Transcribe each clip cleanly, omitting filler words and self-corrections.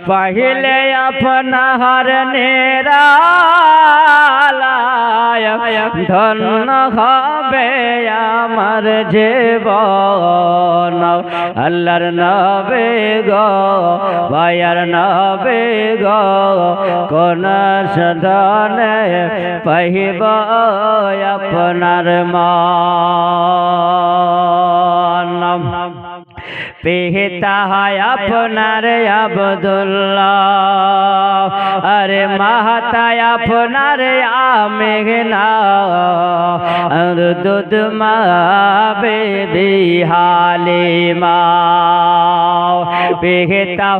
पहले अपना हर निरालाय धन হবে আমার জীবন আল্লাহর নবী গো ভাইয়ার নবী গো কোন সাধনে পাইব আপনার মান পিতা হয় আপনার আব্দুল্লাহ আরে মাতা আপনার আমেনা আর দুধ মা বেবি হালিমা পিতা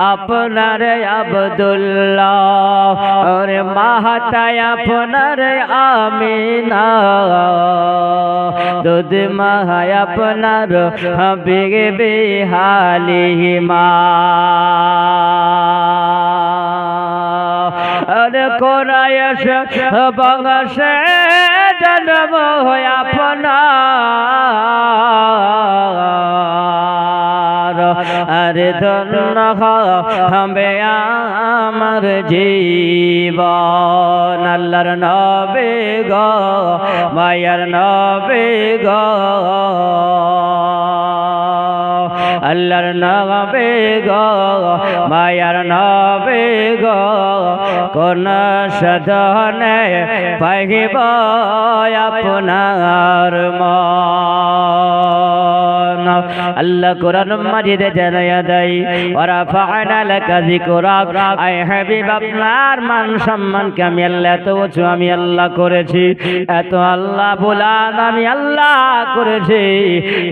আপনার আব্দুল্লাহ আর মাতা আপনার আমিনা দুধ মা আপনার বেবি হালিমা আর কোরাইশ বংশে জন্ম আপনার আরে ধন্য হবে আমার জীবন আল্লাহর নবী গো মায়ার নবী গো আল্লাহর নবী গো মায়ার নবী গো কোন সাধনে পাইব আপনার মন আল্লাহ কোরআন মাজিদে জানায়া দেয় ওয়া ফাআনা লাকা যিকরাক আই হাবিব আপনার মান সম্মানকে আমি আল্লাহ এত উঁচু আমি আল্লাহ করেছি এত আল্লাহ বুলান আমি আল্লাহ করেছি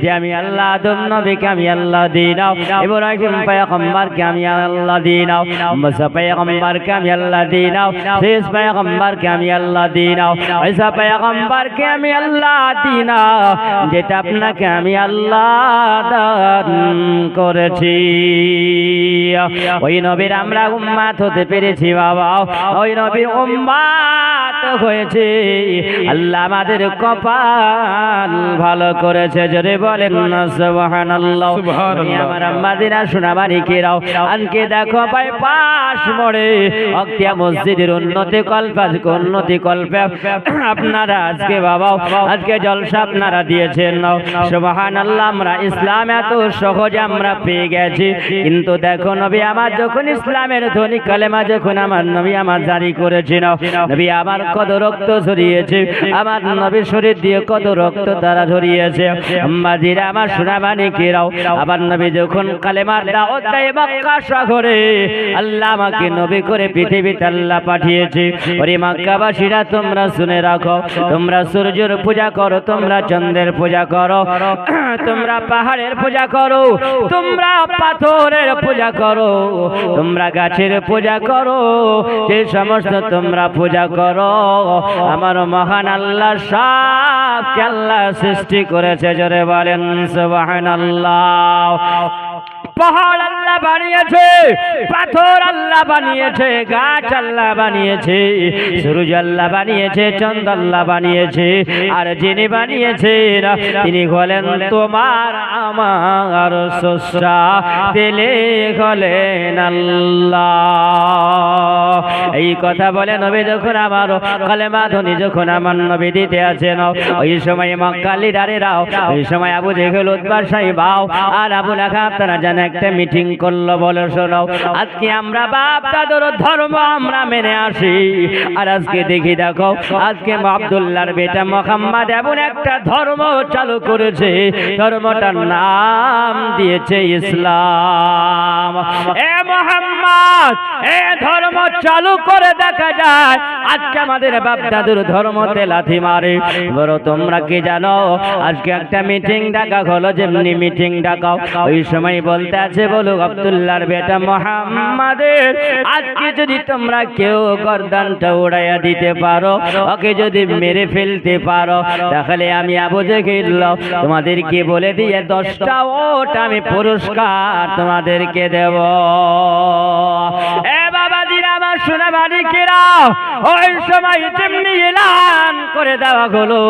যে আমি আল্লাহ আদম নবীকে আমি আল্লাহ দিনাও ইব্রাহিম পয়গম্বরকে আমি আল্লাহ দিনাও মুসা পয়গম্বরকে আমি আল্লাহ দিনাও শেষ পয়গম্বরকে আমি আল্লাহ দিনাও ঈসা পয়গম্বরকে আমি আল্লাহ দিনাও যেটা আপনাকে আমি আল্লাহ দান করেছি ওই নবীর আমরা উম্মত হতে পেরেছি বাবা ওই নবীর উম্মত হয়েছে আল্লাহ আমাদের কপাল ভালো করেছে জোরে বলেন না সুবহানাল্লাহ আমার আম্মাদিনা সোনাবাড়ি কেরাও আনকে দেখো ভাই পাশ মোড়ে অক্তিয়া মসজিদের উন্নতি কল্পে আপনারা আজকে বাবা আজকে জলসা আপনারা দিয়েছেন সুবহানাল্লাহ আমরা ইসলাম এত সহজে আমরা পেয়ে গেছি কিন্তু দেখো নবী আমার যখন ইসলামের ধ্বনি কালেমা যখন আমার নবী আমার জারি করেছিল নবী আমার কত রক্ত ঝরিয়েছে আমার নবীর শরীর দিয়ে কত রক্ত তারা ঝরিয়েছে আম্মাজিরা আমার সোনাবাণী কেরাও আবার নবী যখন কালেমার দাওয়াত দেয় মক্কা শহরে আল্লাহ আমাকে নবী করে পৃথিবীতে আল্লাহ পাঠিয়েছে ওরে মক্কাবাসীরা তোমরা শুনে রাখো তোমরা সূর্যের পূজা করো তোমরা চন্দ্রের পূজা করো তোমরা পাহাড়ের পূজা করো তোমরা পাথরের পূজা করো তোমরা গাছের পূজা করো যে সমস্ত তোমরা পূজা করো আমার মহান আল্লাহ সবকে আল্লাহ সৃষ্টি করেছে জোরে বলেন সুবহানাল্লাহ পাহাড় আল্লাহ বানিয়েছে পাথর আল্লাহ বানিয়েছে গাছ আল্লাহ বানিয়েছে সূর্য আল্লাহ বানিয়েছে চন্দ্র আল্লাহ বানিয়েছে আর যিনি বানিয়েছেন তিনি হলেন তোমার আমার স্রষ্টা দিলে হলেন আল্লাহ এই কথা বলে নবী যখন আমার কালেমা ধ্বনি যখন আমার নবী দিতে আছেন ওই সময় মক্কা লিডারেরাও ওই সময় আবু জেহেল উতবা সাইবাও আর আবু লাহাব তারা জানে একটা মিটিং করলো বলে শোনো আজকে আমরা বাপ দাদুর ধর্ম আমরা মেনে আসি আর আজকে দেখি দেখো আজকে আব্দুল্লাহর বেটা মুহাম্মদ এমন একটা ধর্ম চালু করেছে ধর্মটার নাম দিয়েছে ইসলাম এ মুহাম্মদ এ ধর্ম চালু করে দেখা যায় আজকে আমাদের বাপ দাদুর ধর্মতে লাথি মারে বড় তোমরা কি জানো আজকে একটা মিটিং ডাকা হলো যেমনি মিটিং ডাকাও ওই সময় বলতে আছে বলো আব্দুল্লাহর বেটা মুহাম্মাদের আজকে যদি তোমরা কেউ গর্দানটা উড়াইয়া দিতে পারো ওকে যদি মেরে ফেলতে পারো তাহলে আমি আবু জেহেল তোমাদেরকে বলে দিয়ে 10টা ওট আমি পুরস্কার তোমাদেরকে দেব এ বাবাজিরা আমার শোনা মালিকেরা ওই সময় যেমনি এলান করে দেওয়া হলো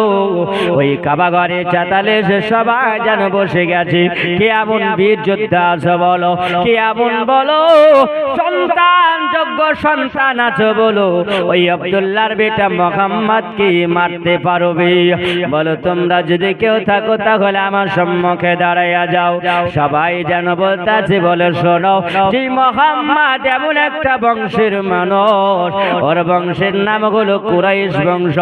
ওই কাবা ঘরে চাতালে সে সবাই যেন বসে গেছে। কে এমন বীর যোদ্ধা আছে বলো, কে এমন বলো সন্তান যোগ্য সন্তান আছে বলো ওই আব্দুল্লাহর বেটা মুহাম্মদকে মারতে পারবে? বলো তোমরা যদি কেউ থাকো তাহলে আমার সম্মুখে দাঁড়াইয়া যাও। সবাই যেন বলতেছে বলে শোনো, যে মুহাম্মদ এমন একটা বংশের মানুষ, ওর বংশের নাম হলো কুরাইশ বংশ।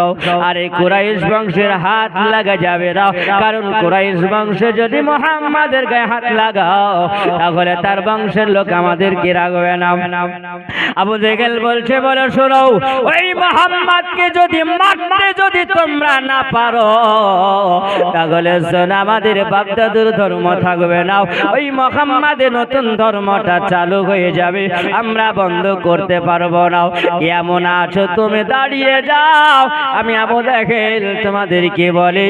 আর এই কুরাইশ বংশের হাত লাগা যাবে না, কারণ কুরাইশ বংশে যদি মুহাম্মাদের গায়ে হাত লাগাও তাহলে তার বংশের লোক আমাদেরকে রাখবে না। আবু জেহেল বলছে বলে শোনো, ওই মুহাম্মাদকে যদি মারতে যদি তোমরা না পারো তাহলে শোনো আমাদের বাপদাদুর ধর্ম থাকবে না, ওই মুহাম্মাদের নতুন ধর্মটা চালু হয়ে যাবে, আমরা বন্ধ করতে পারবো না। এমন আছো তুমি দাঁড়িয়ে যাও, আমি আবু জেহেল তোমাদেরকে বলি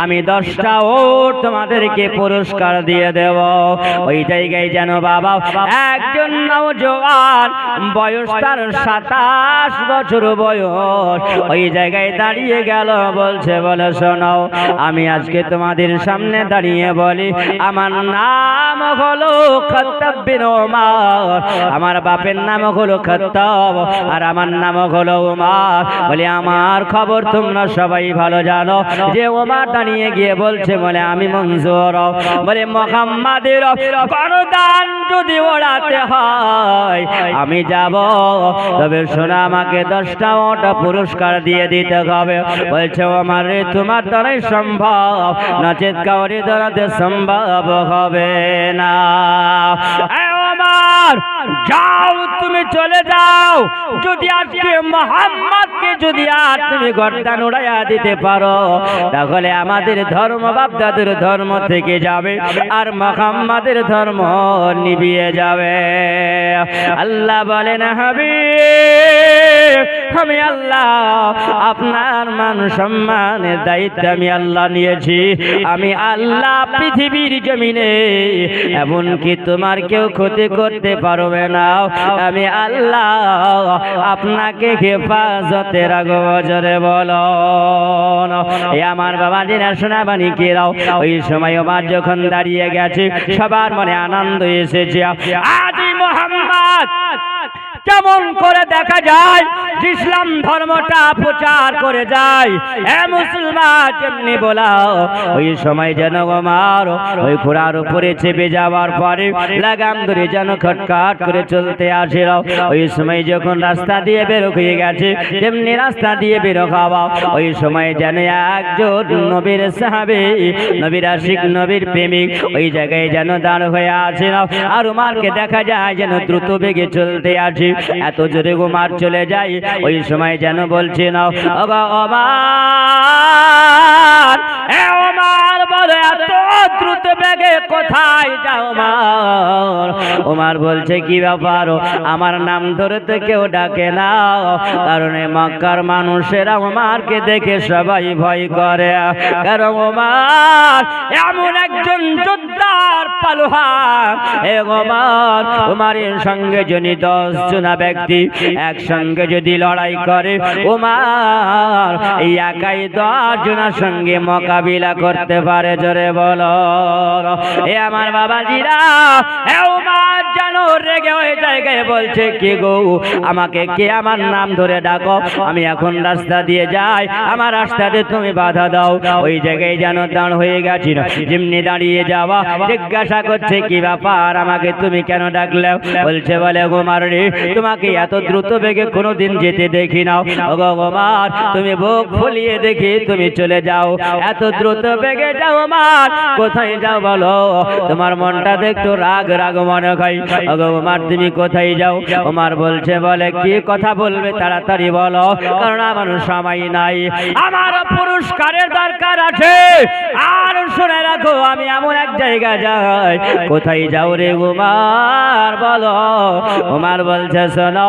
আমি 10টা ওট তোমাদেরকে পুরস্কার দিয়ে দেব। ওই জায়গায় যেন বাবা একজন নওজোয়ান বয়স তার 27 বছর বয়স ওই জায়গায় দাঁড়িয়ে গেল, বলছে বলে শোনো, আমি আজকে তোমাদের সামনে দাঁড়িয়ে বলি আমার নাম হলো খাত্তাব বিন ওমর, আমার বাপের নাম হলো খাত্তাব আর আমার নাম হলো ওমর। বলে আমার খবর তোমরা সবাই ভালো জানো যে ওমর দাঁড়িয়ে গিয়ে বলছে বলে আমি মঞ্জুর, বলে মুহাম্মাদের গর্দান যদি ওড়াতে হয় আমি যাব, তবে শোনা আমাকে 10টা ওটা পুরস্কার দিয়ে দিতে হবে। বলছে ওমর রে তোমার দ্বারাই সম্ভব, নচেত কাউরি দ্বারাতে সম্ভব হবে না। ওমর যাও তুমি চলে যাও, যদি আজকে মুহাম্মদকে যদি আর তুমি গর্দান উড়াইয়া দিতে পারো তাহলে আমাদের ধর্ম বাপদাদের ধর্ম থেকে যাবে আর মুহাম্মাদের ধর্ম নিভিয়ে যাবে। আল্লাহ বলেন হাবিব আমি আল্লাহ আপনার মান সম্মানের দায়িত্ব আমি আল্লাহ নিয়েছি, আমি আল্লাহ পৃথিবীর জমিনে এমনকি তোমার কেউ ক্ষতি করতে পারবে না, আমি আল্লাহ আপনাকে হেফাজতে রাখব। জোরে বলো আমার বাবা জিনা শোনাবানি কেরাও। ওই সময় ওমর যখন দাঁড়িয়ে গেছে সবার মনে আনন্দ এসেছে। আজ মুহাম্মদ কেমন করে দেখা যায় যে ইসলাম ধর্মটা প্রচার করে যায়, এ মুসলমান যেমনি বলাও। ওই সময় যেন ওমর ওই ঘোড়ার উপরে চেপে যাওয়ার পরে লাগাম ধরে যেন খটখট করে চলতে আসে। ওই সময় যখন রাস্তা দিয়ে বের হয়ে গেছে তেমনি রাস্তা দিয়ে বের হওয়া, ওই সময় যেন একজন নবীর সাহাবী, নবীর আশিক, নবীর প্রেমিক ওই জায়গায় যেন দাঁড় হয়ে আছে। আর ওমরকে দেখা যায় যেন দ্রুত বেগে চলতে আসে, এত জোরে ওমর চলে যায়। ওই সময় যেন বলছে না ওগো ওমর, এ ওমর বলে এত দ্রুত বেগে কোথায় যাও ওমর? ওমর বলছে কি ব্যাপার, আমার নাম ধরে তো কেউ ডাকে না, কারণ মক্কার মানুষেরা ওমরকে দেখে সবাই ভয় করে, কারণ ওমর এমন একজন যোদ্ধার পালোয়ান। এ ওমর, ওমরের সঙ্গে যদি 10 জন ব্যক্তি একসঙ্গে যদি লড়াই করে ওমর এই একাই 10 জনের সঙ্গে মোকাবিলা করতে পারে। জোরে বলো এ আমার বাবাজিরা, এ ওমর যেন রেগে ওই জায়গায় বলছে কি গো আমাকে কে আমার নাম ধরে ডাকো, আমি এখন রাস্তা দিয়ে যাই, আমার রাস্তাতে তুমি বাধা দাও। ওই জায়গায় যেন দাঁড় হয়ে গেছিল, যেমনি দাঁড়িয়ে যাওয়া জিজ্ঞাসা করছে কি ব্যাপার আমাকে তুমি কেন ডাকলে? বলছে বলে ওমর রে তোমাকে এত দ্রুত বেগে কোনোদিন যেতে দেখি না, ওগো ওমর তুমি বুক ফুলিয়ে দেখি তুমি চলে যাও, এত দ্রুত বেগে যাও ওমর, কোথায় যাও বলো? তোমার মনটা একটু রাগ রাগ মনে হয়, ওগো ওমর তুমি কোথায় যাও? ওমর বলছে বলে কি কথা বলবে তাড়াতাড়ি বলো, কারণ আমার সময় নাই, আমার পুরস্কারের দরকার আছে। আর শুনে রাখো আমি এমন এক জায়গা যাই। কোথায় যাও রে ওমর বলো? ওমর বলছে শোনো,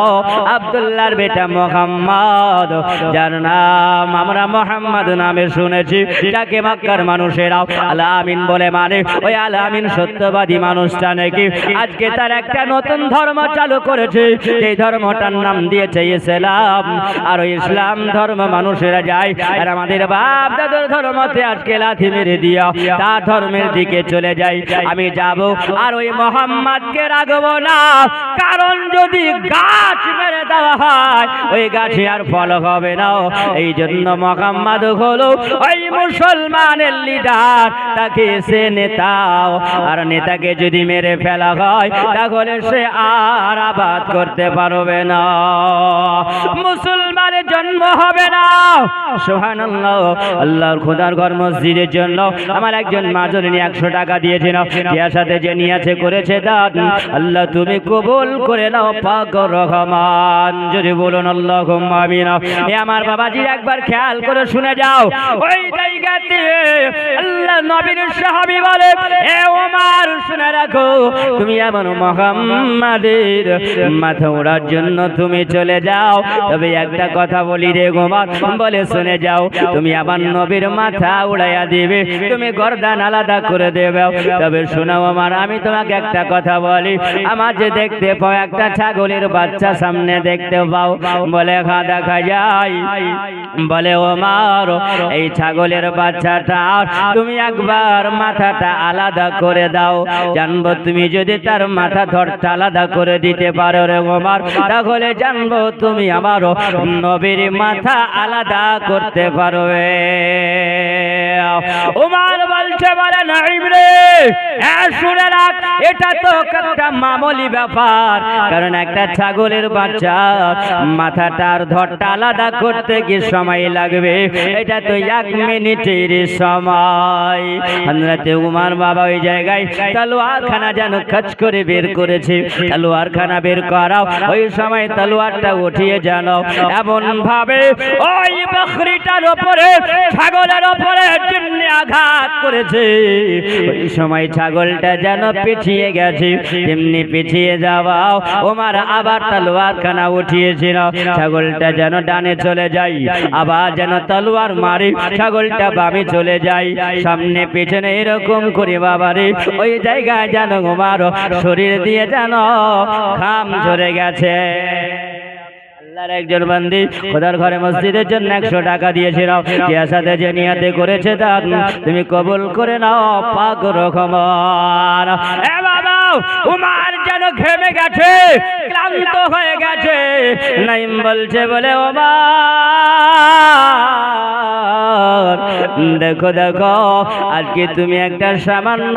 আব্দুল্লাহর বেটা মুহাম্মদ, যার নাম আমরা মুহাম্মদ নামে শুনেছি, যাকে মক্কার মানুষেরা আল্লাহ আমিন বলে মানে ওই আল আমিন সত্যবাদী মানুষটা নাকি আজকে তার একটা নতুন ধর্ম চালু করেছে, এই ধর্মটার নাম দিয়েছে ইসলাম। আর ওই ইসলাম ধর্ম মানুষেরা যায় আর আমাদের বাপ দাদুর ধর্মতে আজকে লাথি মেরে দিয়া তার ধর্মের দিকে চলে যায়। আমি যাব আর ওই মোহাম্মদকে রাখবো না, কারণ যদি গাছ মেরে দেওয়া হয় ওই গাছে আর ফল হবে না। এই জন্য মোহাম্মদ হলো ওই মুসলমানের লিডার, তাকে সে নেতা, আর নেতাকে যদি মেরে ফেলা হয় তাহলে সে আর আবাদ করতে পারবে না, মুসলমানের জন্ম হবে না। সুবহানাল্লাহ। আল্লাহর খোদার ঘর মসজিদের জন্য আমার একজন মাজুরিনী 100 টাকা দিয়েছিল, যার সাথে যে নিয়েছে করেছে দান, আল্লাহ তুমি কবুল করে নাও পাক রহমান। যদি বলুন আল্লাহুম্মা আমিন। এ আমার বাবাজির একবার খেয়াল করে শুনে যাও, ওই জায়গাতে আল্লাহ নবীর সাহাবী বলে, এ ওমর শুনে রাখো, তুমি আমার মুহাম্মাদের মাথা ওড়ার জন্য তুমি চলে যাও, তবে একটা কথা বলি রে ওমর, বলে শুনে যাও, তুমি আমার নবীর মাথা উড়াইয়া দিবে, তুমি গর্দান আলাদা করে দেবে। তবে শোনো ওমর, আমি তোমাকে একটা কথা বলি, আমার যে দেখতে পাও একটা ছাগলের বাচ্চা সামনে দেখতে পাও, বলে হ্যাঁ দেখা যায়। বলে ওমর, এই ছাগলের বাচ্চাটা তুমি একবার মাথাটা আলাদা করে দাও, জানবো তুমি যদি তার মাথা ধরটা আলাদা করে দিতে পারো রে ওমর, তাহলে জানবো তুমি আমার নবীর মাথা আলাদা করতে পারবে। ওমর বলছে, বলে নাইম রে, শুনে রাখ, এটা তো একটা মামুলি ব্যাপার, কারণ একটা ছাগলের বাচ্চা মাথাটার ধরটা আলাদা করতে কি সময় লাগবে, এটা তো 1 মিনিটের সময়। হযরত উমর বাবা ওই জায়গায় তলোয়ারখানা যেন খচ করে বের করেছে, তলোয়ারখানা বের করাও, ওই সময় তলোয়ারটা উঠিয়ে জানো এমন ভাবে ওই বকরিটার উপরে, ছাগলের উপরে জিন্নে আঘাত করেছে, ওই সময় ছাগলটা যেন পিছিয়ে গেছে, তেমনি পিছিয়ে যাওয়াও ওমর আবার তলোয়ারখানা উঠিয়েছিল, ছাগলটা যেন ডানে চলে যায়, আবার যেন তলোয়ার মারে ছাগলটা বামে চলে যায়, সামনে পেছনে এরকম করে বাবারে ওই জায়গায় যেন ওমর শরীর দিয়ে যেন ঘাম ঝরে গেছে। আল্লাহর একজন বান্দি খোদার ঘরে মসজিদের জন্য 100 টাকা দিয়েছিল, যার সাথে যে নিয়তে করেছে দান তুমি কবুল করে নাও পাক রহমান। এ বাবা, উমর যেন ঘেমে গেছে, ক্লান্ত হয়ে গেছে। নাইম বলছে, বলে ওমর দেখো দেখো, আজকে তুমি একটা সামান্য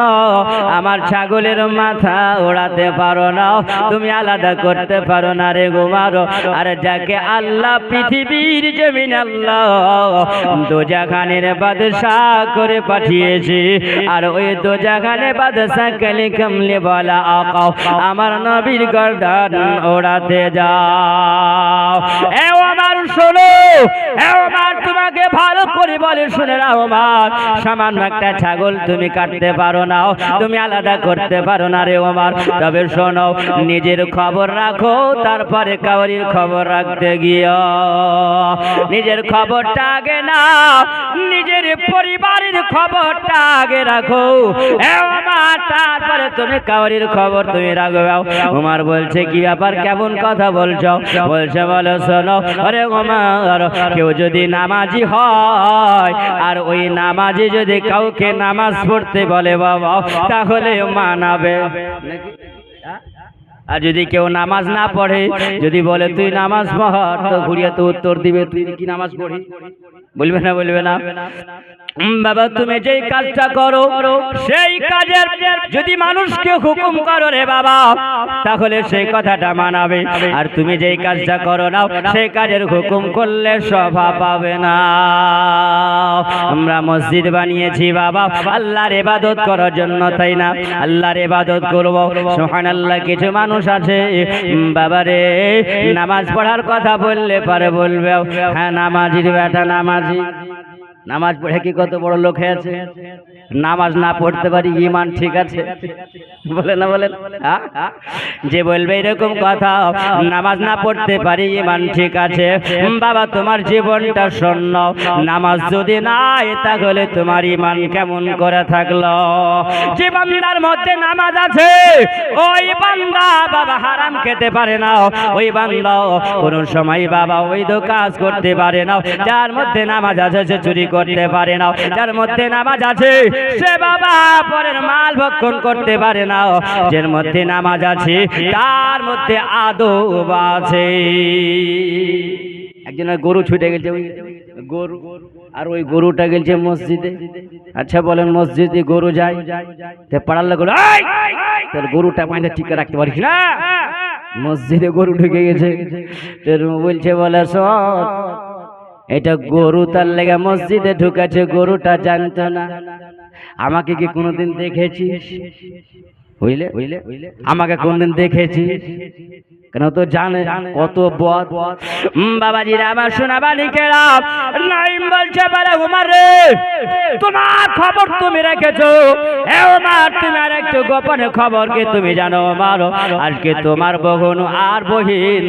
আমার ছাগলের মাথা ওড়াতে পারো না, তুমি আলাদা করতে পারো না রে ওমর। আর যাকে আল্লাহ পৃথিবীর জমিন আল্লাহ দোজাখানের বাদশাহ করে পাঠিয়েছে, আর ওই দোজাখানে বাদশাহ কালে কামলে বলা আকা আমার নবীর গর্দান ওড়াতে যাও। এ ওমর শোনো, এ ওমর তোমাকে ভালো করে বলে শুনে নাও ওমর, সামান্য একটা ছাগল তুমি কাটতে পারো না, তুমি আলাদা করতে পারো না রে ওমর, তবে শোনো নিজের খবর রাখো, তারপরে কাউরির খবর রাখতে গিয়ে নিজের খবরটা আগে না, নিজের পরিবারের খবরটা আগে রাখো এ ওমর, তারপরে তুমি কাউরির খবর তুমি রাখবে। ওমর বলছে, কি ব্যাপার, কেমন কথা বলছো? বলছে, বলো শোনো, আরে ওমর, কেউ যদি নামাজি হয় আর ওই নামাজি যদি কাউকে নামাজ পড়তে বলে বাবা, তাহলে মানাবে, আর যদি কেউ নামাজ না পড়ে, যদি বলে তুই নামাজ পড়, তো ঘুরিয়ে তো উত্তর দিবে তুই কি নামাজ পড়ি, বলবে না? বলবে না? বাবা তুমি যেই কাজটা করো সেই কাজের যদি মানুষকে হুকুম করো রে বাবা, তাহলে সেই কথাটা মানাবে, আর তুমি যেই কাজটা করো না সেই কাজের হুকুম করলে শোভা পাবে না। আমরা মসজিদ বানিয়েছি বাবা আল্লাহর ইবাদত করার জন্য, তাই না? আল্লাহর ইবাদত করব, সুবহানাল্লাহ। কিছু মানুষ আছে বাবারে নামাজ পড়ার কথা বললে পারে বলবে, হ্যাঁ নামাজির বেটা নামাজি, নামাজ পড়ে কি কত বড় লোক হয়েছে, নামাজ না পড়তে পারি ইমান ঠিক আছে, বলে না বলেন, যে বলবে এরকম কথা নামাজ না পড়তে পারি ঈমান ঠিক আছে, বাবা তোমার জীবনটা শূন্য। নামাজ যদি নাই তাহলে তোমার ঈমান কেমন করে থাকলো? যে বান্দার মধ্যে নামাজ আছে ওই বান্দা বাবা হারাম খেতে পারে না, ওই বান্দা কোন সময় বাবা ওইদ কাজ করতে পারে না। যার মধ্যে নামাজ আছে সে চুরি করতে পারে না, যার মধ্যে নামাজ আছে সে বাবা পরের মাল ভক্ষণ করতে পারে না। যার মধ্যে নামাজ আছে তার মধ্যে আদব আছে। একজনের গরু ছুটে গেছে, ওই গরু, আর ওই গরুটা গেছে মসজিদে। আচ্ছা বলেন মসজিদে গরু যায়, পাড়ার লোক তোর গরুটা মাঝে ঠিক রাখতে পারিস না, মসজিদে গরু ঢুকে গেছে। বলছে বলে সব এটা গরু, তার লেগে মসজিদে ঢুকেছে, গরুটা জানতো না। আমাকে কি কোনোদিন দেখেছিস? বুঝলে আমাকে কোনদিন দেখেছিস? কেন তো জানে কত বদ। বাবাজিরা আমার সোনা বালিকেরা, নাইম বলছে বলে উমর রে তোমার খবর তুমি রেখেছো, এ উমর তুমি আর একটু গোপনে খবর কি তুমি জানো উমর, আজকে তোমার বোন আর বহিন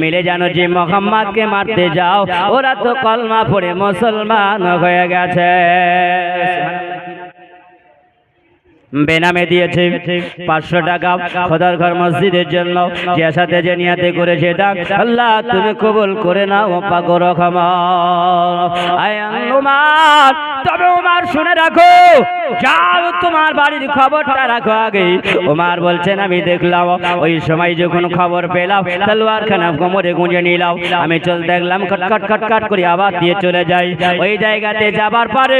মিলে জানো যে মুহাম্মদকে মারতে যাও, ওরা তো কলমা পড়ে মুসলমান হয়ে গেছে। বেনামে দিয়েছে 500 টাকা খোদার ঘর মসজিদের জন্য, যে সাথে যে নিয়াতে করেছে দান আল্লাহ তুমি কবুল করে নাও পাগর ক্ষমা। উমর তবে উমর শুনে রাখো, যাও তোমার বাড়ির খবরটা রাখো আগে। উমর বলছেন আমি দেখলাম ওই সময় যখন খবর পেলাম তলোয়ার খানা কোমরে গুঁজে নিলাম, আমি চল দেখলাম কটকট কটকট করে আবার দিয়ে চলে যাই। ওই জায়গাতে যাবার পরে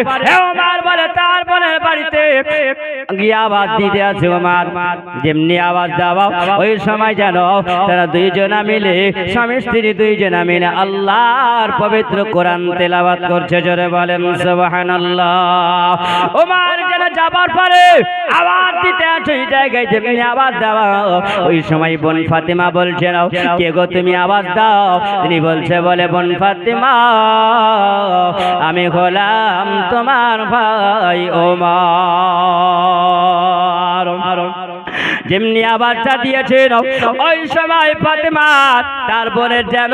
উমর বলে তার বোনের বাড়িতে গিয়ে আওয়াজ দিতে আছে উমর, যেমনি আওয়াজ দেওয়া ওই সময় জানো তারা দুইজনা মিলে স্বামী স্ত্রী দুইজনা মিলে আল্লাহর পবিত্র কোরআন তেলাওয়াত করছে। জোরে বলেন সুবহানাল্লাহ। উমর যেন যাবার পরে আওয়াজ দিতে আছে ওই জায়গায় যেমনি আওয়াজ দেওয়া, ওই সময় বোন ফাতেমা বলছে না কে গো তুমি আওয়াজ দাও? তিনি বলছে বলে বোন ফাতেমা আমি হলাম তোমার ভাই ওমর। যেমনি আওয়াজটা দিয়েছেন ওই সময় ফাতেমা তার বোনের যেন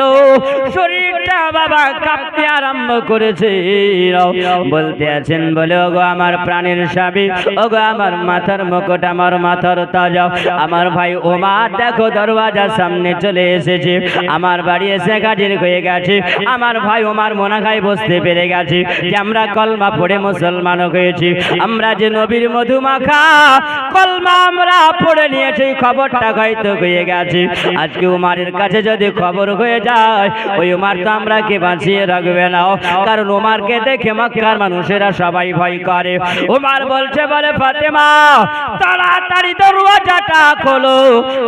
শরীরটা বাবা কাঁপতে আরম্ভ করেছে, বলতে আছেন বলে ওগো আমার প্রাণের স্বামী, ওগো আমার মাথার মুকুট, আমার মাথার তাজ, আমার ভাই ওমর দেখো দরওয়াজার সামনে চলে এসেছে, আমার বাড়ি এসে হাজির হয়ে গেছে। আমার ভাই ওমর মোনাখায় বসতে পেরে গেছে যে আমরা কলমা পড়ে মুসলমান হয়েছি, আমরা যে নবীর মধুমাখা কলমা আমরা পড়ে নিয়েছি, খবরটা হয়তো হয়ে গেছে। আজকে উমারের কাছে যদি খবর হয়ে যায় ওই উমার তো আমরা কে বাঁচিয়ে রাখবে না, কারণ উমারকে দেখে মক্কার মানুষেরা সবাই ভয় করে। উমার বলছে বলে ফাতেমা তাড়াতাড়ি দরওয়াজাটা খোলো,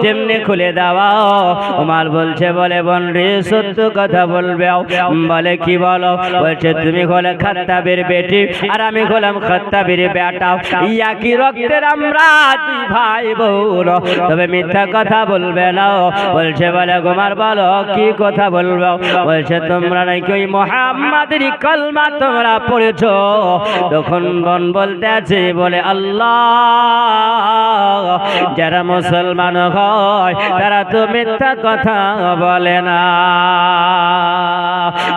যেমনি খুলে দেওয়া। উমার বলছে বলে বোন রে সত্য কথা বলবে? বলে কি বলো? বলছে তুমি হলে খাত্তাবের বেটি আর আমি হলাম খাত্তাবের বেটা, একই রক্তের আমরা দুই ভাই বোন, তবে মিথ্যা কথা বলবে না। বলছে বলে উমর বলো কি কথা বলবো? বলছে তোমরা নাকি ওই মুহাম্মাদের কলমা তোমরা পড়েছো? তখন বোন বলতে আছে বলে আল্লাহ যারা মুসলমান হয় তারা তো মিথ্যা কথা বলে না,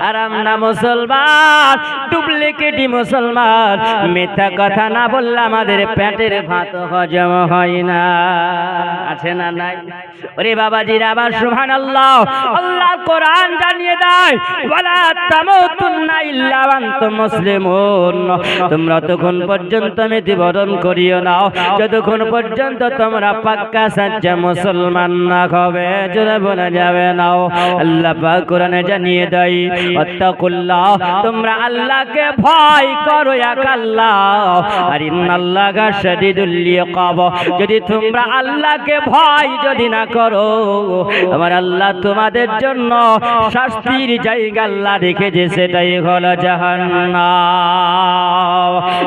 আর আমরা মুসলমান ডুপ্লিকেটি মুসলমান, মিথ্যা কথা না বললে আমাদের পেটের ভাত হজম হয় না। আছে না নাই? ওরে বাবাজিরা আবার সুবহানাল্লাহ, আল্লাহ কোরআন জানিয়ে দেয় ওয়ালা তামুতুন্না ইল্লা ওয়া আনতুম মুসলিমুন, তোমরা তখন পর্যন্ত মৃত্যুবরণ করিও না যতক্ষণ পর্যন্ত তোমরা পাক্কা সাচ্চা মুসলমান না হবে। জোরে বলা যাবে না। আল্লাহ পাক কোরআনে জানিয়ে দেয় ওয়াত্তাকুল্লাহ, তোমরা আল্লাহকে ভয় করো এক আল্লাহ, আর ইন্নাল্লাহা শাদীদুল ইকাব, যদি তোমরা আল্লাহকে ভয় যদি না করো আমার আল্লাহ তোমাদের জন্য শাস্তির জায়গা আল্লাহ রেখেছে, সেটাই হলো জাহান্নাম।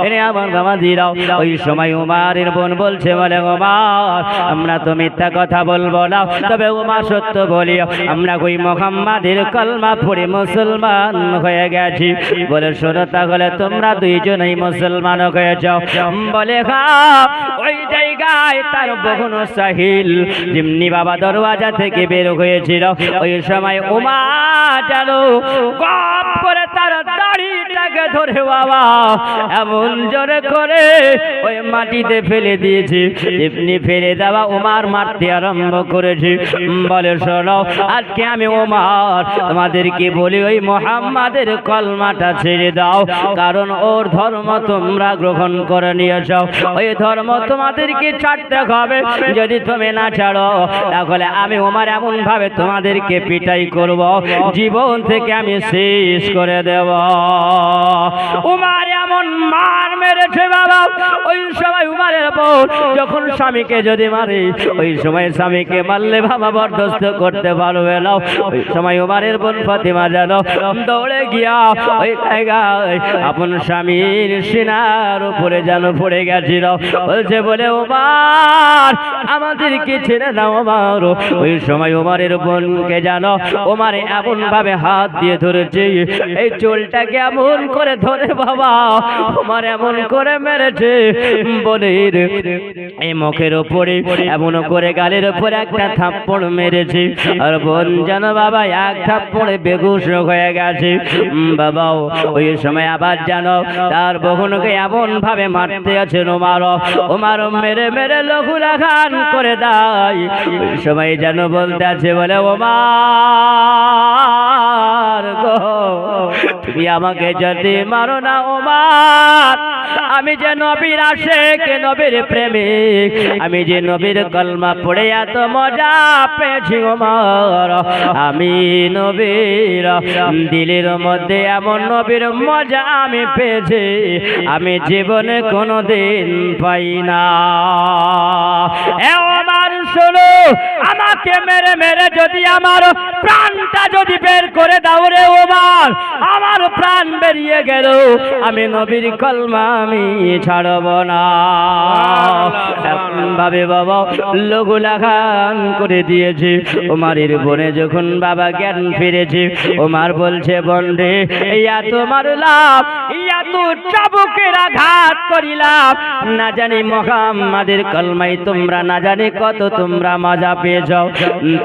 এরে আমার বাবাজিরা ওই সময় উমারের বোন বলছে বলে উমর আমরা তো মিথ্যা কথা বলবো না, তবে উমর সত্য বলি, আমরা ওই মুহাম্মাদের কলমা পড়ে মুসলমান হয়ে গেছি। বলে শোনো তাহলে তোমরা দুইজনেই মুসলমান হয়ে যাও। বলে হ্যাঁ। ওই জায়গায় তার বহুন সাহিল যেমনি বাবা দরওয়াজা থেকে বের হয়েছিল ওই সময় উমার জানো গপ করে তার দাড়িটাকে ধরে বাবা এমন জোরে করে ওই মাটিতে ফেলে দিয়েছে। এমনি ফেলে দেওয়া উমার মারতে আরম্ভ করেছে। বলে শোনো আজকে আমি উমার তোমাদেরকে বলি ওই মুহাম্মাদের কলমাটা ছেড়ে দাও, কারণ ওর ধর্ম তোমরা গ্রহণ করে নিয়েছ, ওই ধর্ম তোমাদেরকে ছাড়তে হবে। যদি তুমি না ছাড়ো তাহলে আমি উমার এমন ভাবে তোমাদেরকে পিটাই করব, জীবন থেকে আমি শেষ করে দেব। উমার এমন মার মেরেছে বাবা, ওই সময় উমারের বোন যখন স্বামীকে যদি মারে ওই সময় স্বামীকে মারলে বাবা বরদাস্ত করতে পারবে না। ওই সময় উমারের বোন ফাতিমা জানো দৌড়ে গিয়া ওই জায়গায় আপন স্বামীর সিনার উপরে যেন পড়ে গেছিল। বলছে বলে উমার আমাদেরকে ছেড়ে দাও উমার। ওই সময় উমারের বোনকে জানো উমার এমন ভাবে হাত দিয়ে ধরেছে, এই চুলটাকে এমন করে ধরে বাবা উমার এমন করে মেরেছে বোনের এই মুখের উপরে এমন করে গালের উপরে একটা থাপ্পড় মেরেছে। আর বোন জানো বাবা এক থাপ্পড়ে বেহুশ হয়ে গেছে। বাবাও ওই সময় আবার জানো তার বোনকে এমন ভাবে মারতে আছে উমার মেরে মেরে লঘুলাঘান করে দেয়। ওই সময় যেন বলতে আছে বলে উমার গো তুমি আমাকে যদি মারো না উমার, আমি যে নবীর আশিক নবীর প্রেমিক, আমি যে নবীর কলমা পড়ে এত মজা পেয়েছি উমার, আমি নবীর দিলের মধ্যে এমন নবীর মজা আমি পেয়েছি আমি জীবনে কোনোদিন পাই না। এ উমার শোনো, আমাকে মেরে মেরে যদি আমার প্রাণটা যদি বের করে দাও রে উমার, আমার প্রাণ বেরিয়ে গেল আমি নবীর কলমা আমি ছাড়ব না। ভাবে বাবা লঘুলাঘান করে দিয়েছে। উমারের বোনে যখন বাবা জ্ঞান ফিরেছে উমার বলছে বোন রে ইয়া তোমার লাভ ইয়া তো চাবুকের আঘাত করিলাম, না জানি মুহাম্মাদের কলমাই তোমরা না জানি কত তোমরা মজা পেয়েছ।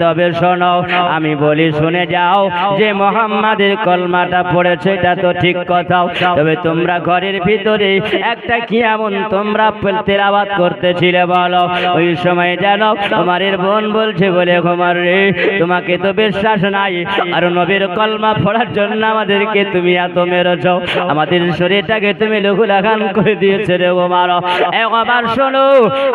তবে শোনো আমি বলি শুনে যাও, যে মুহাম্মাদের কলমাটা পড়েছে এটা তো ঠিক কথা, তবে তোমরা ঘরের ভিতরে একটা কি এমন তোমরা তেলাওয়াত করতেছিলে বলো। ওই সময় জানো উমারের বোন বলছে বলে উমার রে তোমাকে তো বিশ্বাস নাই, আর নবীর কলমা পড়ার জন্য আমাদেরকে তুমি এত মেরেছ, আমাদের শরীরটাকে তুমি লঘুলাঘান করে দিয়েছে রে উমার। উমার শোনো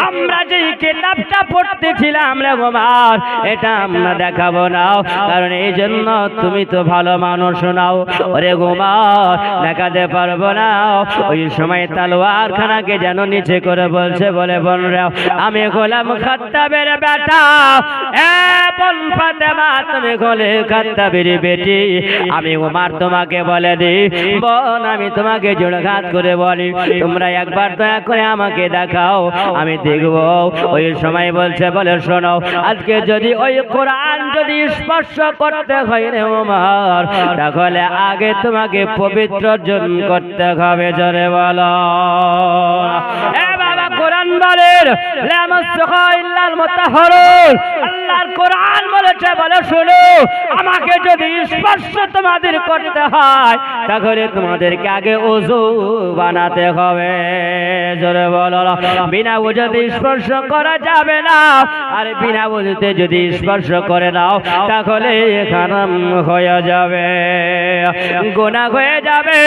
আমরা যে কিতাবটা পড়তেছিলাম রে উমার এটা আমরা দেখাবো না, কারণ এই জন্য তুমি তো ভালো মানুষ নাও। ওরে উমার দেখাতে পারবো না। ওই সময় তালোয়ার খানাকে যেন নিচে করে বলছে বলে বোনরা আমি গোলাম খাত্তাবের বেটা, এ বোন ফাতেমা তুমি গোলে খাত্তাবের বেটি, আমি উমার তোমাকে বলে দিই বোন আমি তোমাকে জোড়ঘাত করে বলি তোমরা একবার দয়া করে আমাকে দেখাও আমি দেখব। ওই সময় বলছে বলে শোনো আজকে যদি ওই কোরআন যদি স্পর্শ করতে হয় রে উমার, তাহলে আগে তোমাকে পবিত্র অর্জন করতে হবে। জোরে বলো এ বাবা কোরআন বলেন লামাসসা ইল্লাল মুতাহহারুন, আল্লাহর কোরআন বলেছে বলে শোনো আমাকে যদি স্পর্শ তোমাদের করতে হয় তাহলে তোমাদেরকে আগে ওযু বানাতে হবে। জোরে বলো বিনা ওযুতে স্পর্শ করা যাবে না, আর বিনা ওযুতে যদি স্পর্শ করে নাও তাহলে হারাম হয়ে যাবে, গুনাহ হয়ে যাবে,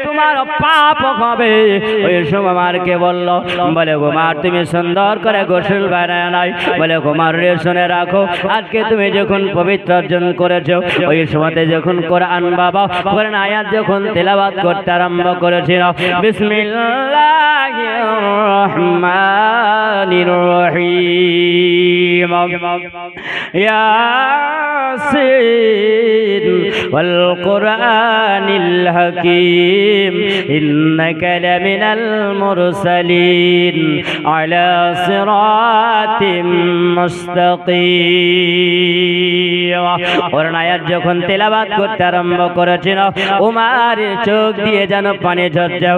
তোমার পাপ হবে। ওই সময় মারকে বলল বলে উমার তুমি সুন্দর করে গোসল বানায় নাই, বলে উমার রে শুনে রাখো আজকে তুমি যখন পবিত্র অর্জন করেছো ওই সময়তে যখন কোরআন বাবা কোরআন আয়াত যখন তেলাওয়াত করতে আরম্ভ করেছিল বিসমিল্লাহির রহমানির রহিম ইয়াসিন ওয়াল কুরআনিল হাকীম ইন্নাকা লামিনাল মুরসালিন আলা সিরাতিম মুস্তাকিম। কোরআন আয়াত যখন তেলাওয়াত করতে আরম্ভ করেছিল উমারের চোখ দিয়ে যেন পানি ঝরছে।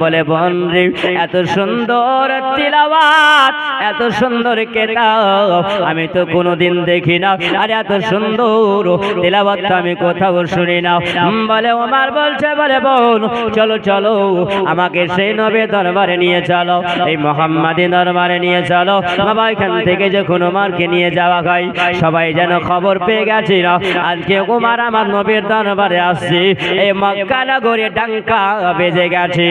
বলে বোন রে, এত সুন্দর তেলাওয়াত, এত সুন্দর কিতাব আমি তো কোনোদিন দেখি না, আর এত সুন্দর তেলাওয়াত তো আমি কোথাও শুনি না। বলে ওমর বলছে, বলে বোন চলো চলো আমাকে সেই নবী দরবারে নিয়ে চলো, এই মুহাম্মাদি দরবারে নিয়ে চলো। বাবা এখান থেকে যখন ওমরকে নিয়ে যাওয়া হয় সবাই যেন খবর পেয়ে গেছে আজকে ওমর আমার নবীর দরবারে আসছে। এই মক্কা নগরে ডাঙ্কা বেজে গেছে।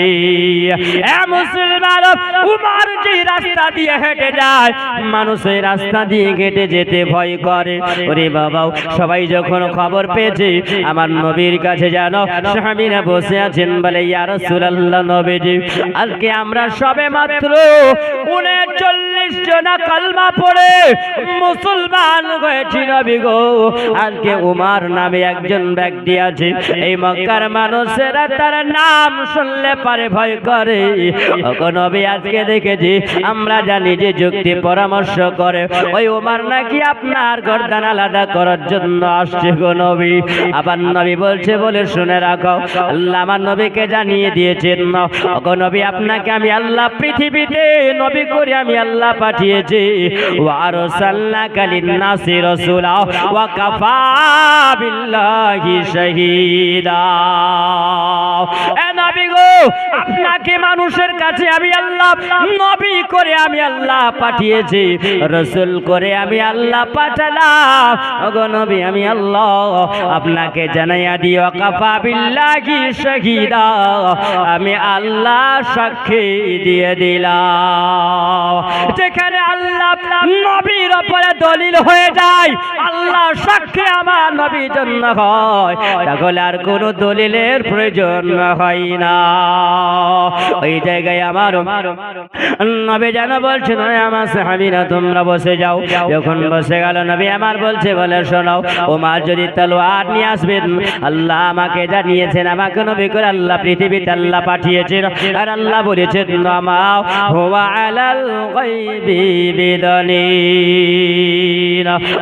এ মুসলমান, ওমর যে রাস্তা দিয়ে হেঁটে যায় মানুষ এই রাস্তা দিয়ে হেঁটে যেতে ভয় করে। ওরে বাবা, সবাই যখন খবর পেয়েছে আমার নবীর কাছে যেন সাহাবীরা বসে আছেন, বলে ইয়া রাসূলুল্লাহ নবীজি আজকে আমরা সবে মাত্র 39 জন কালমা পড়ে মুসলমান হয়েছি নবী গো। আজকে উমর নামে একজন ব্যক্তি আছে, এই মক্কার মানুষেরা তার নাম শুনলে পারে ভয় করে। ওগো নবী আজকে দেখেছি, আমরা জানি যে যুক্তি পরামর্শ করে, ওই উমর নাকি আপনার গর্দান আলাদা করার জন্য আসছে গো নবী। আবার নবী বলছে, বলে শুনে রাখো আল্লাহ আমার নবীকে জানিয়ে দিয়েছেন, ওগো নবী আপনাকে আমি আল্লাহ পৃথিবীতে নবী করে আমি আল্লাহ পাঠিয়েছি। ওয়া আরসালনাকা লিন-নাসি রাসূলা ওয়া কাফা বিল্লাহি শাহীদা। এ নবী গো, আপনাকে মানুষের কাছে আমি আল্লাহ নবী করে আমি আল্লাহ পাঠিয়েছি, রাসূল করে আমি আল্লাহ পাঠালাম। ওগো নবী আমি আল্লাহ আপনাকে জানাইয়া দিও কাফা বিল্লাহি শাহীদা, আমি আল্লাহ সাক্ষী দিয়ে দিলাম। যেখানে আল্লাহ নবীর উপরে দলিল হয়ে যায়, আল্লাহ সাক্ষী আমার নবীর জন্য হয়, তাহলে আর কোন দলিলের প্রয়োজন হয় না। ওই জায়গায় আমার নবী যেন বলছেন, আমার সাহাবীরা তোমরা বসে যাও। যখন বসে গেল নবী আমার বলছে, বলে শোনো ওমর যদি তলোয়ার নিয়ে আসবেন, আল্লাহ আমাকে জানিয়েছেন আমাকে নবী করে আল্লাহ পৃথিবীতে আল্লাহ পাঠিয়েছেন, আর আল্লাহ বলেছেন নামা হুয়া আলাল গায়বি বিদানিন।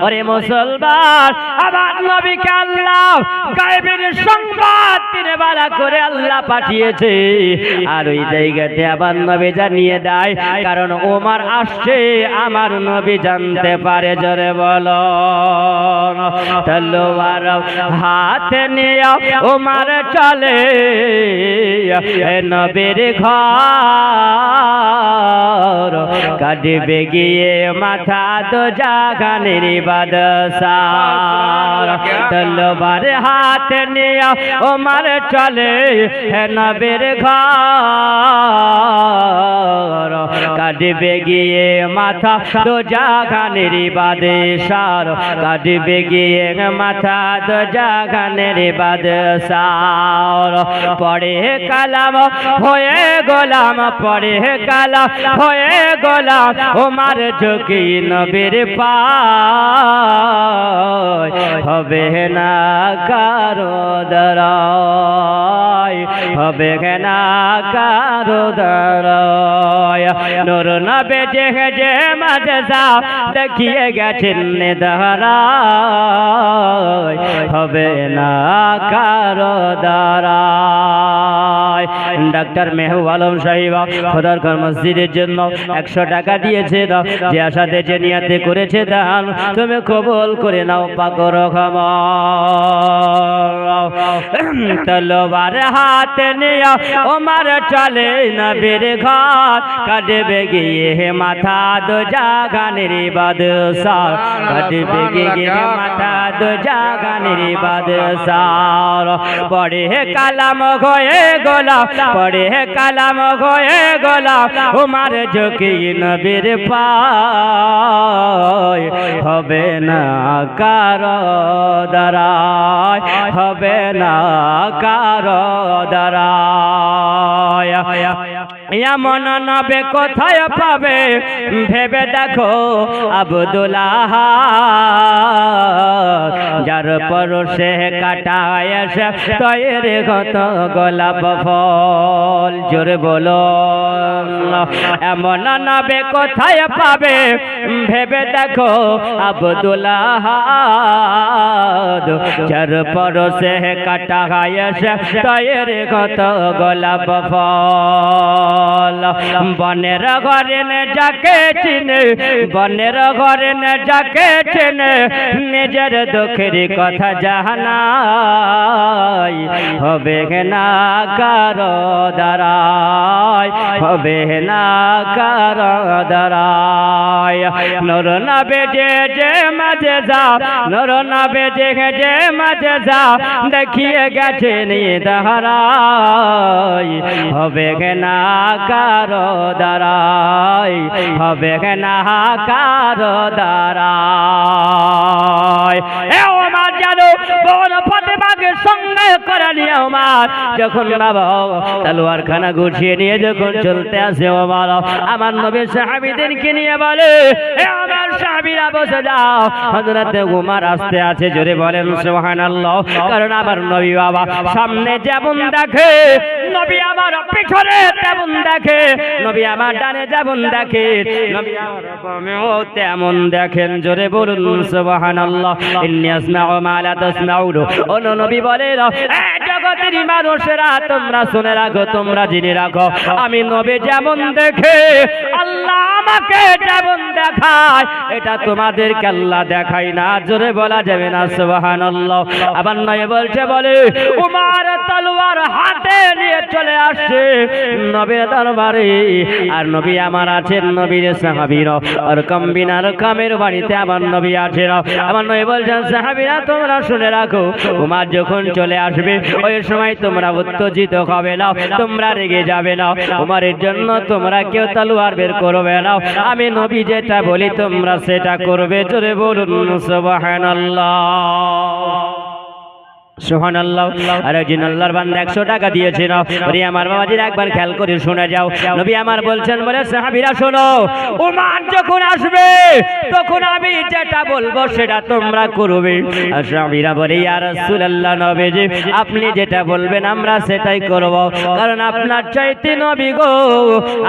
ওরে মুসলমান, আমার নবীকে আল্লাহ গায়বের সংবাদ দিনে বালা করে আল্লাহ পাঠিয়েছে। আর ওই জায়গাতে আবার নবী জানিয়ে দেয়, কারণ ওমর আসছে আমার নবী জানতে পারে। জোরে বলো তলোয়ার হাতে নিয়ে ওমর চলে নবীর ঘর, কাটবে গিয়ে মাথা তো জাগানের বাদশার। তলোয়ার হাতে নিয়ে ওমর চলে নবীর ঘর, কাটবে গিয়ে মাথা তো জাগানের বাদশার, কাটবে গিয়ে মাথা তো জাগানের বাদশার। পড়ে কালাম হয়ে গোলাম, পড়ে কালাম হয়ে গোলাম ওমর ঝুঁকি নবীর পায়, হবে না কারো দারায়, হবে না কারো দারায়। নূর নবী যে মাদ্রাসা দেখিয়ে গেছেন দারায়, হবে না কারো দারায়। ডাক্তার মেহবুব আলম সাহেব খোদার ঘর মসজিদের জন্য 100 টাকা দিয়েছে, যে আশাতে যে নিয়াতে করেছে দান তুমি কবুল করে নাও পাক রহমান। তলোয়ার হাতে নিয়ে ওমর চলে নবীর ঘর, কাটবে গিয়ে মাথা দো জাগানের বাদশাহ, কাটবে গিয়ে মাথা দো জাগানের বাদশাহ। পড়ে কালাম হয়ে গোলাম, পড়ে কালাম হয়ে গোলাম ওমর ঝুঁকি নবীর পায়, হবে না কারো দারায়, হবে না কারো দারায়। এমন নবী কোথায় পাবে ভেবে দেখো আব্দুল্লাহ, যার পরশে কাটায় এসে তৈরি কত গোলাপ ফল। জোরে বলো এমন নবী কোথায় পাবে ভেবে দেখো আব্দুল্লাহ, যার পরশে কাটায় এসে তৈরি কত গোলাপ ফল। বনের ঘরে নে যাকে চিনে, বনের ঘরে নে যাকে চিনে, নিজের দুঃখের কথা জানাই হবে না কারো দ্বারাই, হবে না কারো দ্বারাই। নূর নবী যে মাঝে যা, নূর নবী যে মাঝে যা দেখিয়ে গেছেন দাঁড়াই হবে না কারো দ্বারাই, হবে না কারো দ্বারাই। এ ওমর জানো বড় ফাতেমাকে সঙ্গে করে নিয়ে ওমর যখন বাবা তলোয়ার খানা গুছিয়ে নিয়ে যখন চলতে আসে ওমর আমার নবী সাহাবীদেরকে নিয়ে বলে এ আমার সাহাবীরা বসে যাও। হযরত ওমর আসতে আছে, জোরে বলেন সুবহানাল্লাহ। কারণ আমার নবী বাবা সামনে যেমন দেখে, নবী আমার পিছনে তেমন দেখে, নবী আমার ডানে যেমন দেখে, নবী আমার বামেও তেমন দেখেন। জোরে বলুন সুবহানাল্লাহ। ইন্নী আসমাউ মা লা তাসমাউন। ও নবী বলেন এ জগতের মানুষেরা তোমরা শুনে রাখো, তোমরা জেনে রাখো, আমি নবী যেমন দেখে আল্লাহ আমাকে যেমন দেখায় এটা তোমাদেরকে আল্লাহ দেখায় না। জোরে বলা যাবে না সুবহানাল্লাহ। আবার নবী বলছে বলে উমর তলোয়ার হাতে নিয়ে চলে আসছে নবীর দরবারে, আর নবী আমার আছেন নবীর সাহাবীরা আর কম্বিনার কামের বাড়িতে আমার নবী আছেন। আমার নবী বলছেন সাহাবীরা তোমরা শুনে রাখো, উমর যখন চলে আসবে ওই সময় তোমরা উত্তেজিত হবে না, তোমরা রেগে যাবে না, উমরের জন্য তোমরা কেউ তলোয়ার বের করবে না, আমি নবী যেটা বলি তোমরা সেটা করবে। জোরে বলুন সুবহানাল্লাহ, সুবহানাল্লাহ। আর একজন আল্লাহর বান্দা 100 টাকা দিয়েছিল। ওরে আমার বাবাজির একবার খেয়াল করে শুনে যাও, নবী আমার বলছেন বলে সাহাবীরা শোনো, ওমর যখন আসবে তখন আমি যেটা বলবো সেটা তোমরা করবে। আর সাহাবীরা বলে ইয়া রাসূলুল্লাহ নবীজি আপনি যেটা বলবেন আমরা সেটাই করব, কারণ আপনার চাইতে নবী গো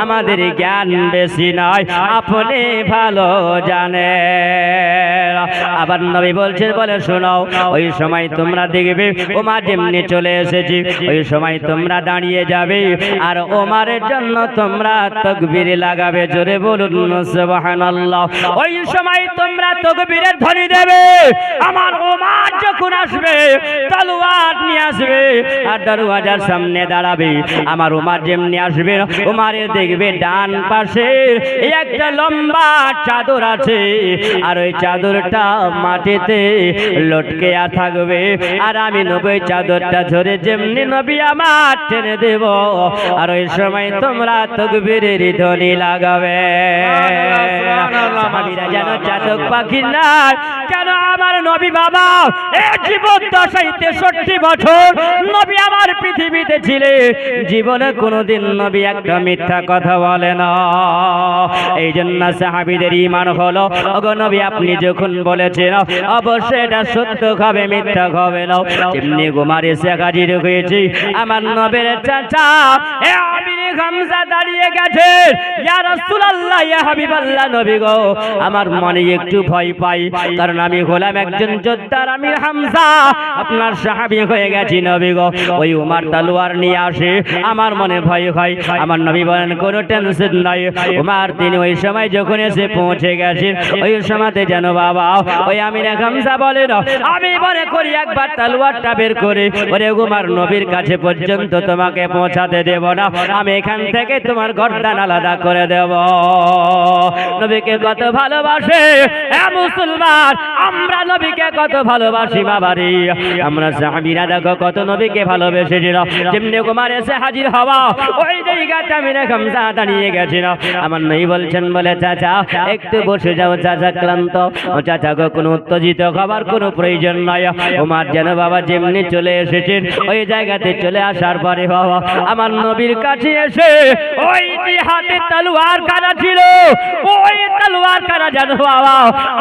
আমাদের জ্ঞান বেশি নয়, আপনি ভালো জানেন। আবার নবী বলছেন বলে শোনো, ওই সময় তোমরা দেখবে ওমর যেমনি চলে এসেছি ওই সময় তোমরা দাঁড়িয়ে যাবে আর ওমরের জন্য তোমরা তাকবীর লাগাবে। জোরে বলুন সুবহানাল্লাহ। ওই সময় তোমরা তাকবীরের ধ্বনি দেবে, আমার ওমর যখন আসবে তলোয়ার নিয়ে আসবে আর দরওয়াজার সামনে দাঁড়াবে, আমার ওমর যেমনি আসবে ওমরের দেখবে ডান পাশে একটা লম্বা চাদর আছে আর ওই চাদরটা মাটিতে লটকে থাকবে, আর আমি নবী চাদরটা ধরে যেমনি নবী আমার টেনে দেব আর ওই সময় তোমরা তাকবীরের ধ্বনি লাগাবে। সাহাবীরা যেন চাতক পাখি না, কেন আমার নবী বাবা এই জীবন দশায় 63 বছর নবী আমার পৃথিবীতে ছিলেন, জীবনে কোনোদিন নবী একটা মিথ্যা কথা বলে না। এই জন্য সাহাবীদের ঈমান হলো ওগো নবী আপনি যখন বলেছেন অবশ্যই এটা সত্য হবে, মিথ্যা হবে না। তেমনি ওমর এসে হাজির হয়েছে, আমার নবীর চাচা এ আমির হামজা দাঁড়িয়ে গেছে, ইয়া রাসূলুল্লাহ ইয়া হাবিবাল্লাহ নবী গো আমার মনে একটু ভয় পাই, কারণ আমি হলাম একজন যোদ্ধার আমির হামজা, আপনার সাহাবী হয়ে গেছি নবী গো। ওই ওমর তলোয়ার নিয়ে আসে, আমার মনে ভয় হয়। আমার নবী বলেন কোনো টেনশন নাই। ওমর তিনি ওই সময় যখন এসে পৌঁছে গেছেন ওই সময়তে যেন বাবা ওই আমির হামজা বলেন আমি মনে করি একবার তলোয়ারটা বের করে ওরে ওমর নবীর কাছে পর্যন্ত তোমাকে পৌঁছাতে দেব না, আমি এখান থেকে তোমার গর্দান আলাদা করে দেব। নবীকে কত ভালোবাসে এ মুসলমান, আমরা নবীকে কত ভালোবাসি বাবারে। আমরা সাহাবীরা দেখো কত নবীকে ভালোবেসেছিল। যেমনি ওমর এসে হাজির হওয়া ওই জায়গাতে আমির হামজা দাঁড়িয়ে গেছিল। আমার নবী বলছেন বলে চাচা একটু বসে যাও, চাচা ক্লান্ত। ও চাচা গো কোনো উত্তেজিত হবার কোনো প্রয়োজন নাই। ওমর যেন বাবা যেমনি চলে এসেছেন ওই জায়গাতে চলে আসার পরে বাবা আমার নবীর কাছে এসে ওই যে হাতে তলোয়ার কাটা ছিল ওই তলোয়ার কাটা যেন বাবা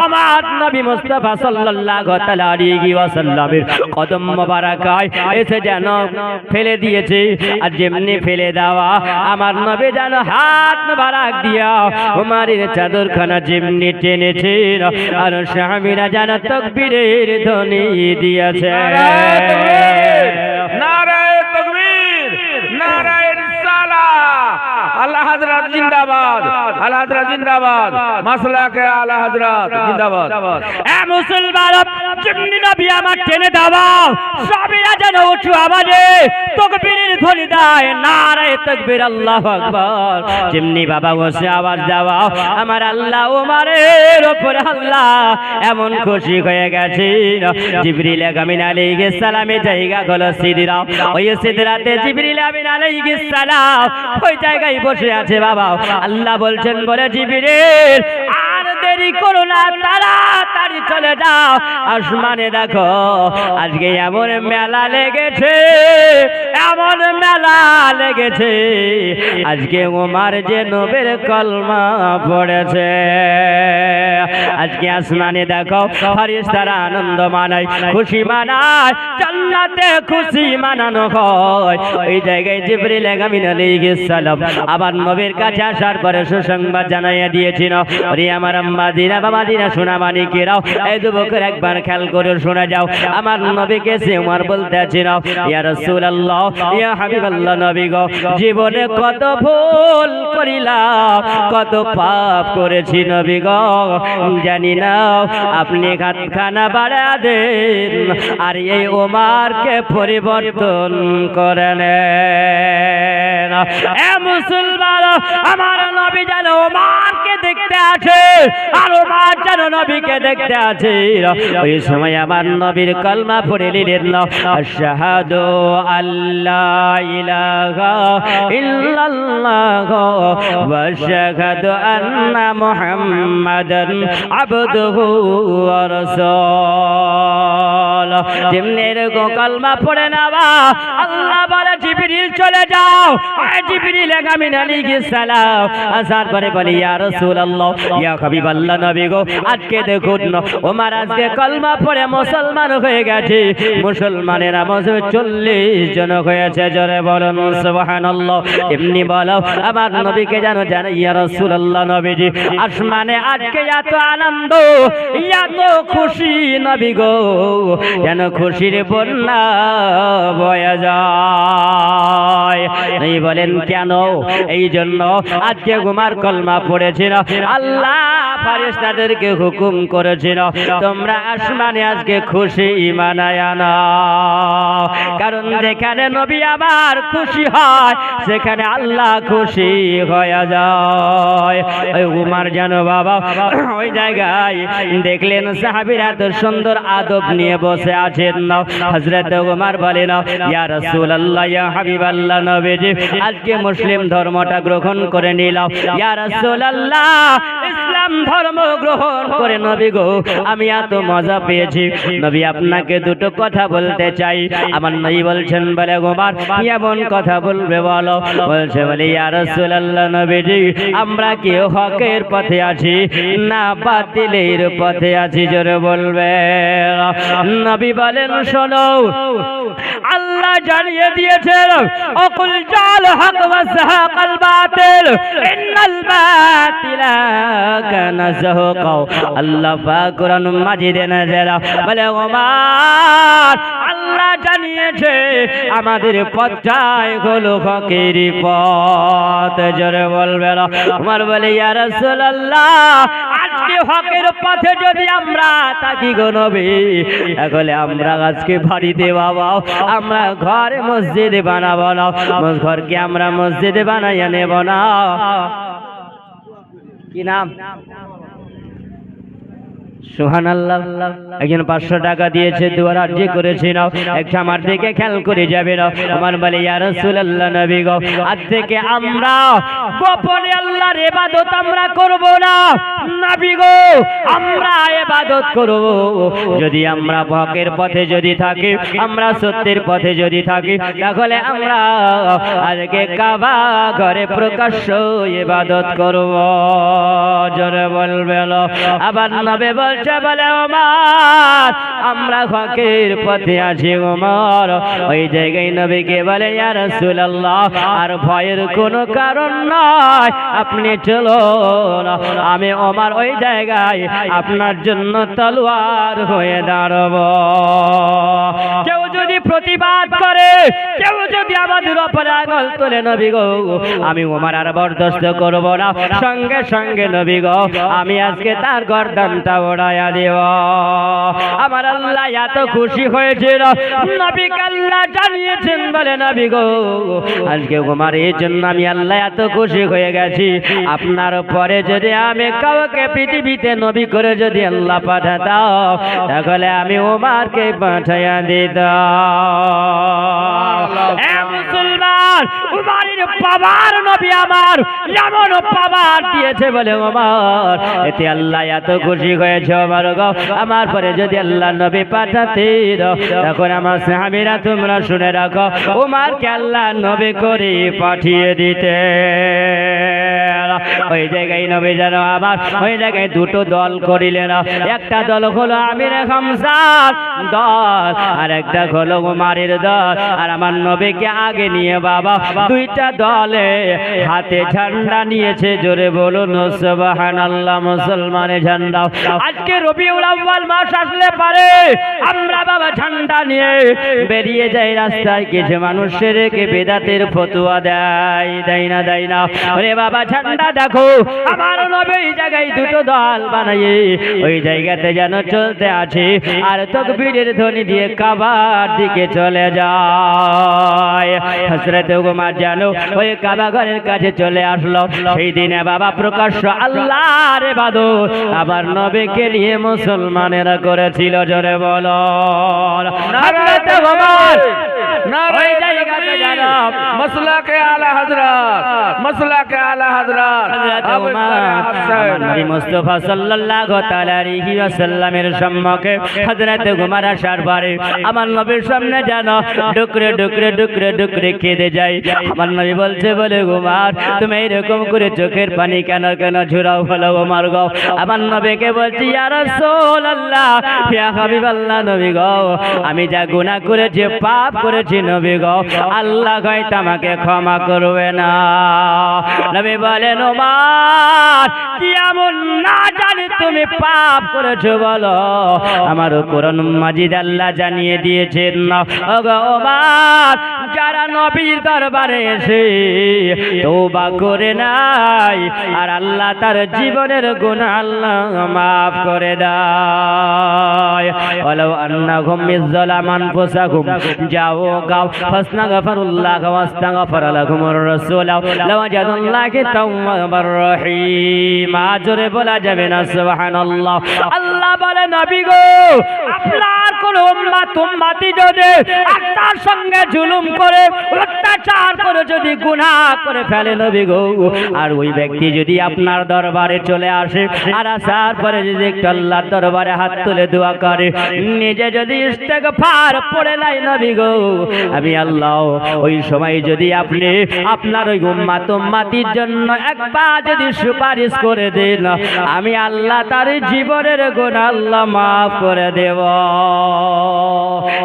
আমার নবী মুস্তাফা সাল্লাল্লাহু তাআলা আলাইহি ওয়াসাল্লামের কদম মোবারকায় এসে যেন ফেলে দিয়েছে আর যেমনি ফেলে দেওয়া আমার নবী যেন হাত মোবারক দিয়া ওমরের চাদরখানা যেমনি টেনেছেন আর সাহাবীরা যেন তাকবীরের ধ্বনি দিয়েছে নারায়ে তাকবীর নারায়ে রিসালাহ আলা হযরত জিন্দাবাদ আলা হযরত জিন্দাবাদ মাসলাকে আলা হযরত জিন্দাবাদ এ মুসলমান যেমনি নবী আমার টেনে দেওয়া সাহাবীরা যেন উঁচু আওয়াজে তাকবীরের ধ্বনি দেয় নারায়ে তাকবীর আল্লাহু আকবার যেমনি বাবা বসে আওয়াজ দেওয়া আমার আল্লাহ ওমরের উপরে আল্লাহ এমন খুশি হয়ে গেছেন জিবরিল আমিন আলাইহিস সালামের জায়গা হলো সিদরা ওই সিদরাতে জিবরিল আমিন আলাইহিস সালাম ওই জায়গায় বসে আছে বাবা আল্লাহ বলছেন বলে জিবরিল আর দেরি করো না তাড়াতাড়ি চলে যাও আসমানে দেখো আজকে এমন মেলা লেগেছে এমন মেলা লেগেছে আজকে ওমর যে নবীর কলমা পড়েছে আজকে আসমানে দেখো ফেরেশতারা আনন্দ মানায় খুশি মানায় জান্নাতে খুশি মানানো হয় ওই জায়গায় জিবরিল আমিন আলাইহিস সালাম আবার নবীর কাছে আসার পরে সুসংবাদ জানাইয়া দিয়েছিল ওরে আমার আম্মাজিরা বাবাজিরা সোনা মানিকেরাও এই যুবকের একবার খেয়াল করে শোনা যাও আমার নবীকে সে ওমর বলতেছিল ইয়া রাসূলুল্লাহ ইয়া হাবিবাল্লাহ নবী গো জীবনে কত ভুল করিলাম কত পাপ করেছি নবী গো জানি না আপনি হাতখানা বাড়া দেন আর এই ওমরকে পরিবর্তন করে নেন এ মুসলমান আমার নবী যেন ওমরকে দেখতে আছে আর ওমর যেন নবীকে দেখতে আছে ওই সময় আমার নবীর কলমা পড়ে নিলেন আশহাদু আল্লা ইলাহা ইল্লাল্লাহ ওয়া আশহাদু আন্না মুহাম্মাদান আবদুহু ওয়া রাসূলুহু যেমনি এরকম কলমা পড়ে নেওয়া আল্লাহ বলে জিবরিল চলে যাও জিবরিল আমিন আলাইহিস সালাম আসার পরে বলি ইয়া রাসূলুল্লাহ ইয়া হাবিবাল্লাহ নবী গো আজকে দেখুন ওমর আজকে কলমা পড়ে মুসলমান হয়ে গেছে মুসলমানেরা মাঝে 40 জন হয়েছে জোরে বলুন সুবহানাল্লাহ এমনি বলো আমার নবীকে জানো জানো ইয়া রাসূলুল্লাহ নবীজি আসমানে আজকে এত আনন্দ এত খুশি নবী গো যেন খুশির বন্যা বয়ে যায় এই বলেন কেন এই জন্য আজকে ওমর কলমা পড়েছিল আল্লাহ ফেরেশতাদেরকে হুকুম করেছিল তোমরা আসমানে আজকে খুশি মানায় নাও কারণ যেখানে নবী আবার খুশি হয় সেখানে আল্লাহ খুশি হয়ে যায় ওই ওমর জানো বাবা ওই জায়গায় দেখলেন সাহাবীরা তো সুন্দর আদব নিয়ে বসে আছেন না হযরত ওমর বলেন ইয়া রাসূলুল্লাহ ইয়া হাবিবাল্লাহ নবীজি আজকে মুসলিম ধর্মটা গ্রহণ করে নিলাম ইয়া রাসূলুল্লাহ ইসলাম ধর্ম গ্রহণ করে নবী গো আমি এত মজা পেয়েছি নবী আপনাকে দুটো কথা বলতে চাই আমার নবী বলছেন বলে ওমর এমন কথা বলবে বলো বলছে বলে ইয়া রাসূলুল্লাহ নবীজি আমরা কি হকের পথে আছি না বাতিলের পথে আছি জোরে বলবে নবী বলেন শোনো আল্লাহ জানিয়ে দিয়েছেন অকুল জাল হক ওয়া সাহাকাল বাতিল ইন্নাল বাতিলা কানা যাহুকা আল্লাহ পাক কুরআন মাজিদে নাযিল বলে ওমর আল্লাহ জানিয়েছে আমাদের পথটাই হলো হকের পথ জোরে বলবে ওমর বলে ইয়া রাসূলুল্লাহ আজকে হকের পথে যদি আমরা থাকি গো নবী তাহলে আমরা আজকে বাড়িতে বাবা আমরা ঘরে মসজিদ বানাবো না ঘরকে আমরা মসজিদে বানাইয়া নেব না কি নাম সুবহানাল্লাহ একজন 500 টাকা দিয়েছে দুয়ার আরজি করেছে নাও একটা আমার দিকে খেয়াল করে যাবে না আমার বলে ইয়া রাসূলুল্লাহ নবী গো আজ থেকে আমরা গোপনে আল্লাহর ইবাদত আমরা করব না নবী গো আমরা ইবাদত করব যদি আমরা হকের পথে যদি থাকি আমরা সত্যের পথে যদি থাকি তাহলে আমরা আজকে কাবা ঘরে প্রকাশ্য ইবাদত করব জোরে বলবে আবার নবী বল বলছে বলে ওমর আমরা হকের পথে আছি ওমর। ওই জায়গায় নবীকে বলে ইয়া রাসূলুল্লাহ আর ভয়ের কোনো কারণ নয়, আপনি চলুন, আমি ওমর ওই জায়গায় আপনার জন্য তলোয়ার হয়ে দাঁড়াবো। কেউ যদি প্রতিবাদ করে, কেউ যদি আমাদের উপরে আঙুল তোলে নবী গো, আমি ওমর আর বরদাস্ত করব না, সঙ্গে সঙ্গে নবী গো আমি আজকে তার গর্দানটা ওড়াইয়া দেব। আমার আল্লাহ এত খুশি হয়েছিল, নবীকে আল্লাহ জানিয়েছেন বলে নবী গো আজকে ওমর এই জন্য আমি আল্লাহ এত খুশি হয়ে গেছি, আপনার পরে যদি আমি কাউকে পৃথিবীতে নবী করে যদি আল্লাহ পাঠাতাম তাহলে আমি ওমরকে পাঠাইয়া দিতাম। এ মুসলমান, ওমরের বাবার নবী আমার এমন পাওয়ার দিয়েছে বলে ওমর, এতে আল্লাহ এত খুশি হয়েছে ওমর গো আমার পরে যদি আল্লাহ নবী পাঠাতেন তখন আমার সাহাবীরা তোমরা শুনে রাখো ওমরকে আল্লাহ নবী করে পাঠিয়ে দিতে। ওই জায়গায় নবী যেন আবার ওই জায়গায় দুটো দল করিলেন, একটা দল হলো আমির হামজার দল আর একটা হলো ওমরের দল। আর আমার নবীকে আগে নিয়ে বাবা দুইটা দলে হাতে ঝান্ডা নিয়েছে, জোরে বলুন সুবহানাল্লাহ। মুসলমানের ঝান্ডা আজকে রবিউল আউয়াল মাস আসলে পারে আমরা বাবা ঝান্ডা নিয়ে বেরিয়ে যাই রাস্তায়, কিছু মানুষের রেখে বেদাতের ফতোয়া দেয় না। ওরে বাবা ঝান্ডা দেখো আমার নবী এই জায়গায় দুটো দল বানাইয়ে ওই জায়গাতে যেন চলতে আছে আর তাকবীরের ধ্বনি দিয়ে কাবার দিকে চলে যায়। হযরত ওমর যেন ওই কাবা ঘরের কাছে চলে আসলো। সেই দিনে বাবা প্রকাশ্য আল্লাহর ইবাদত আবার নবীকে নিয়ে মুসলমানেরা করেছিল, জোরে বলো হযরত ওমর ওই জায়গাতে যেন মাসলাকে আলা হযরত নবী মুস্তাফা সাল্লাল্লাহু তাআলা আলাইহি ওয়াসাল্লামের সম্মুখে হযরত ওমর আসার পরে আমার নবীর সামনে যেন ডুকরে ডুকরে ডুকরে ডুকরে কেঁদে যায়। আমার নবী বলছে বলে ওমর তুমি এরকম করে চোখের পানি কেন ঝরাও বলো ওমর গো। আমার নবীকে বলছি ইয়া রাসূলুল্লাহ ইয়া হাবিবাল্লাহ নবী গো আমি যা গুনাহ করেছি পাপ করেছি নবী গো আল্লাহ হয়তো আমাকে ক্ষমা করবে না। নবী বলেন ওমর কি এমন না জানি তুমি পাপ করেছো বলো? আমার কোরআন মাজিদ আল্লাহ জানিয়ে দিয়েছেন ওগো ওমর যারা নবীর দরবারে এসে তওবা করে নাই আর আল্লাহ তার জীবনের গুনাহ আল্লাহ মাফ করে দেয়। ওয়ালাউ আন্নাহুম ইযলামু আনফুসাহুম জাওগাও ফাসতাগফিরুল্লাহ ওয়াস্তাগফারা লাহুমুর রাসূল লাওয়াজাদুল্লাহি তাওয়াবার রহিম। জোরে বলা যাবে না সুবহানাল্লাহ। আল্লাহ বলে নবী গো আপনার কোন উম্মতি যদি আপনার সঙ্গে জুলুম করে অত্যাচার করে যদি গুনাহ করে ফেলে নবী গো আর ওই ব্যক্তি যদি আপনার দরবারে চলে আসে আর আসার পরে যদি একটু আল্লাহর দরবারে হাত তুলে দোয়া করে নিজে যদি ইস্তেগফার পড়ে নাই নবী গো আমি আল্লাহ ওই সময় যদি আপনি আপনার ওই উম্মতির জন্য একবার যদি সুপারিশ করে দেন আমি আল্লাহ তার জীবনের গুনাহ আল্লাহ মাফ করে দেব।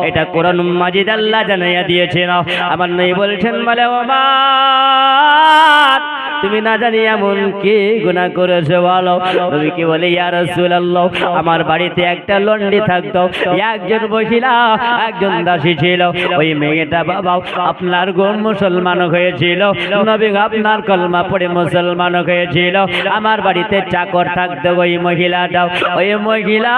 এটা কোরআন মাজিদ আল্লাহ জানাইয়া দিয়েছেন। আমার নবী বলছেন বলে ওমর তুমি না জানি এমন কি গুনাহ করেছো বলো? নবী কি বলে ইয়া রাসূলুল্লাহ আমার বাড়িতে একটা লন্ডি থাকতো, একজন মহিলা একজন দাসী ছিল, ওই মেয়েটা বাবা আপনার মুসলমান হয়েছিল, নবী আপনার কলমা পড়ে মুসলমান হয়েছিল। আমার বাড়িতে চাকর থাকতো, ওই মহিলাটাও ওই মহিলা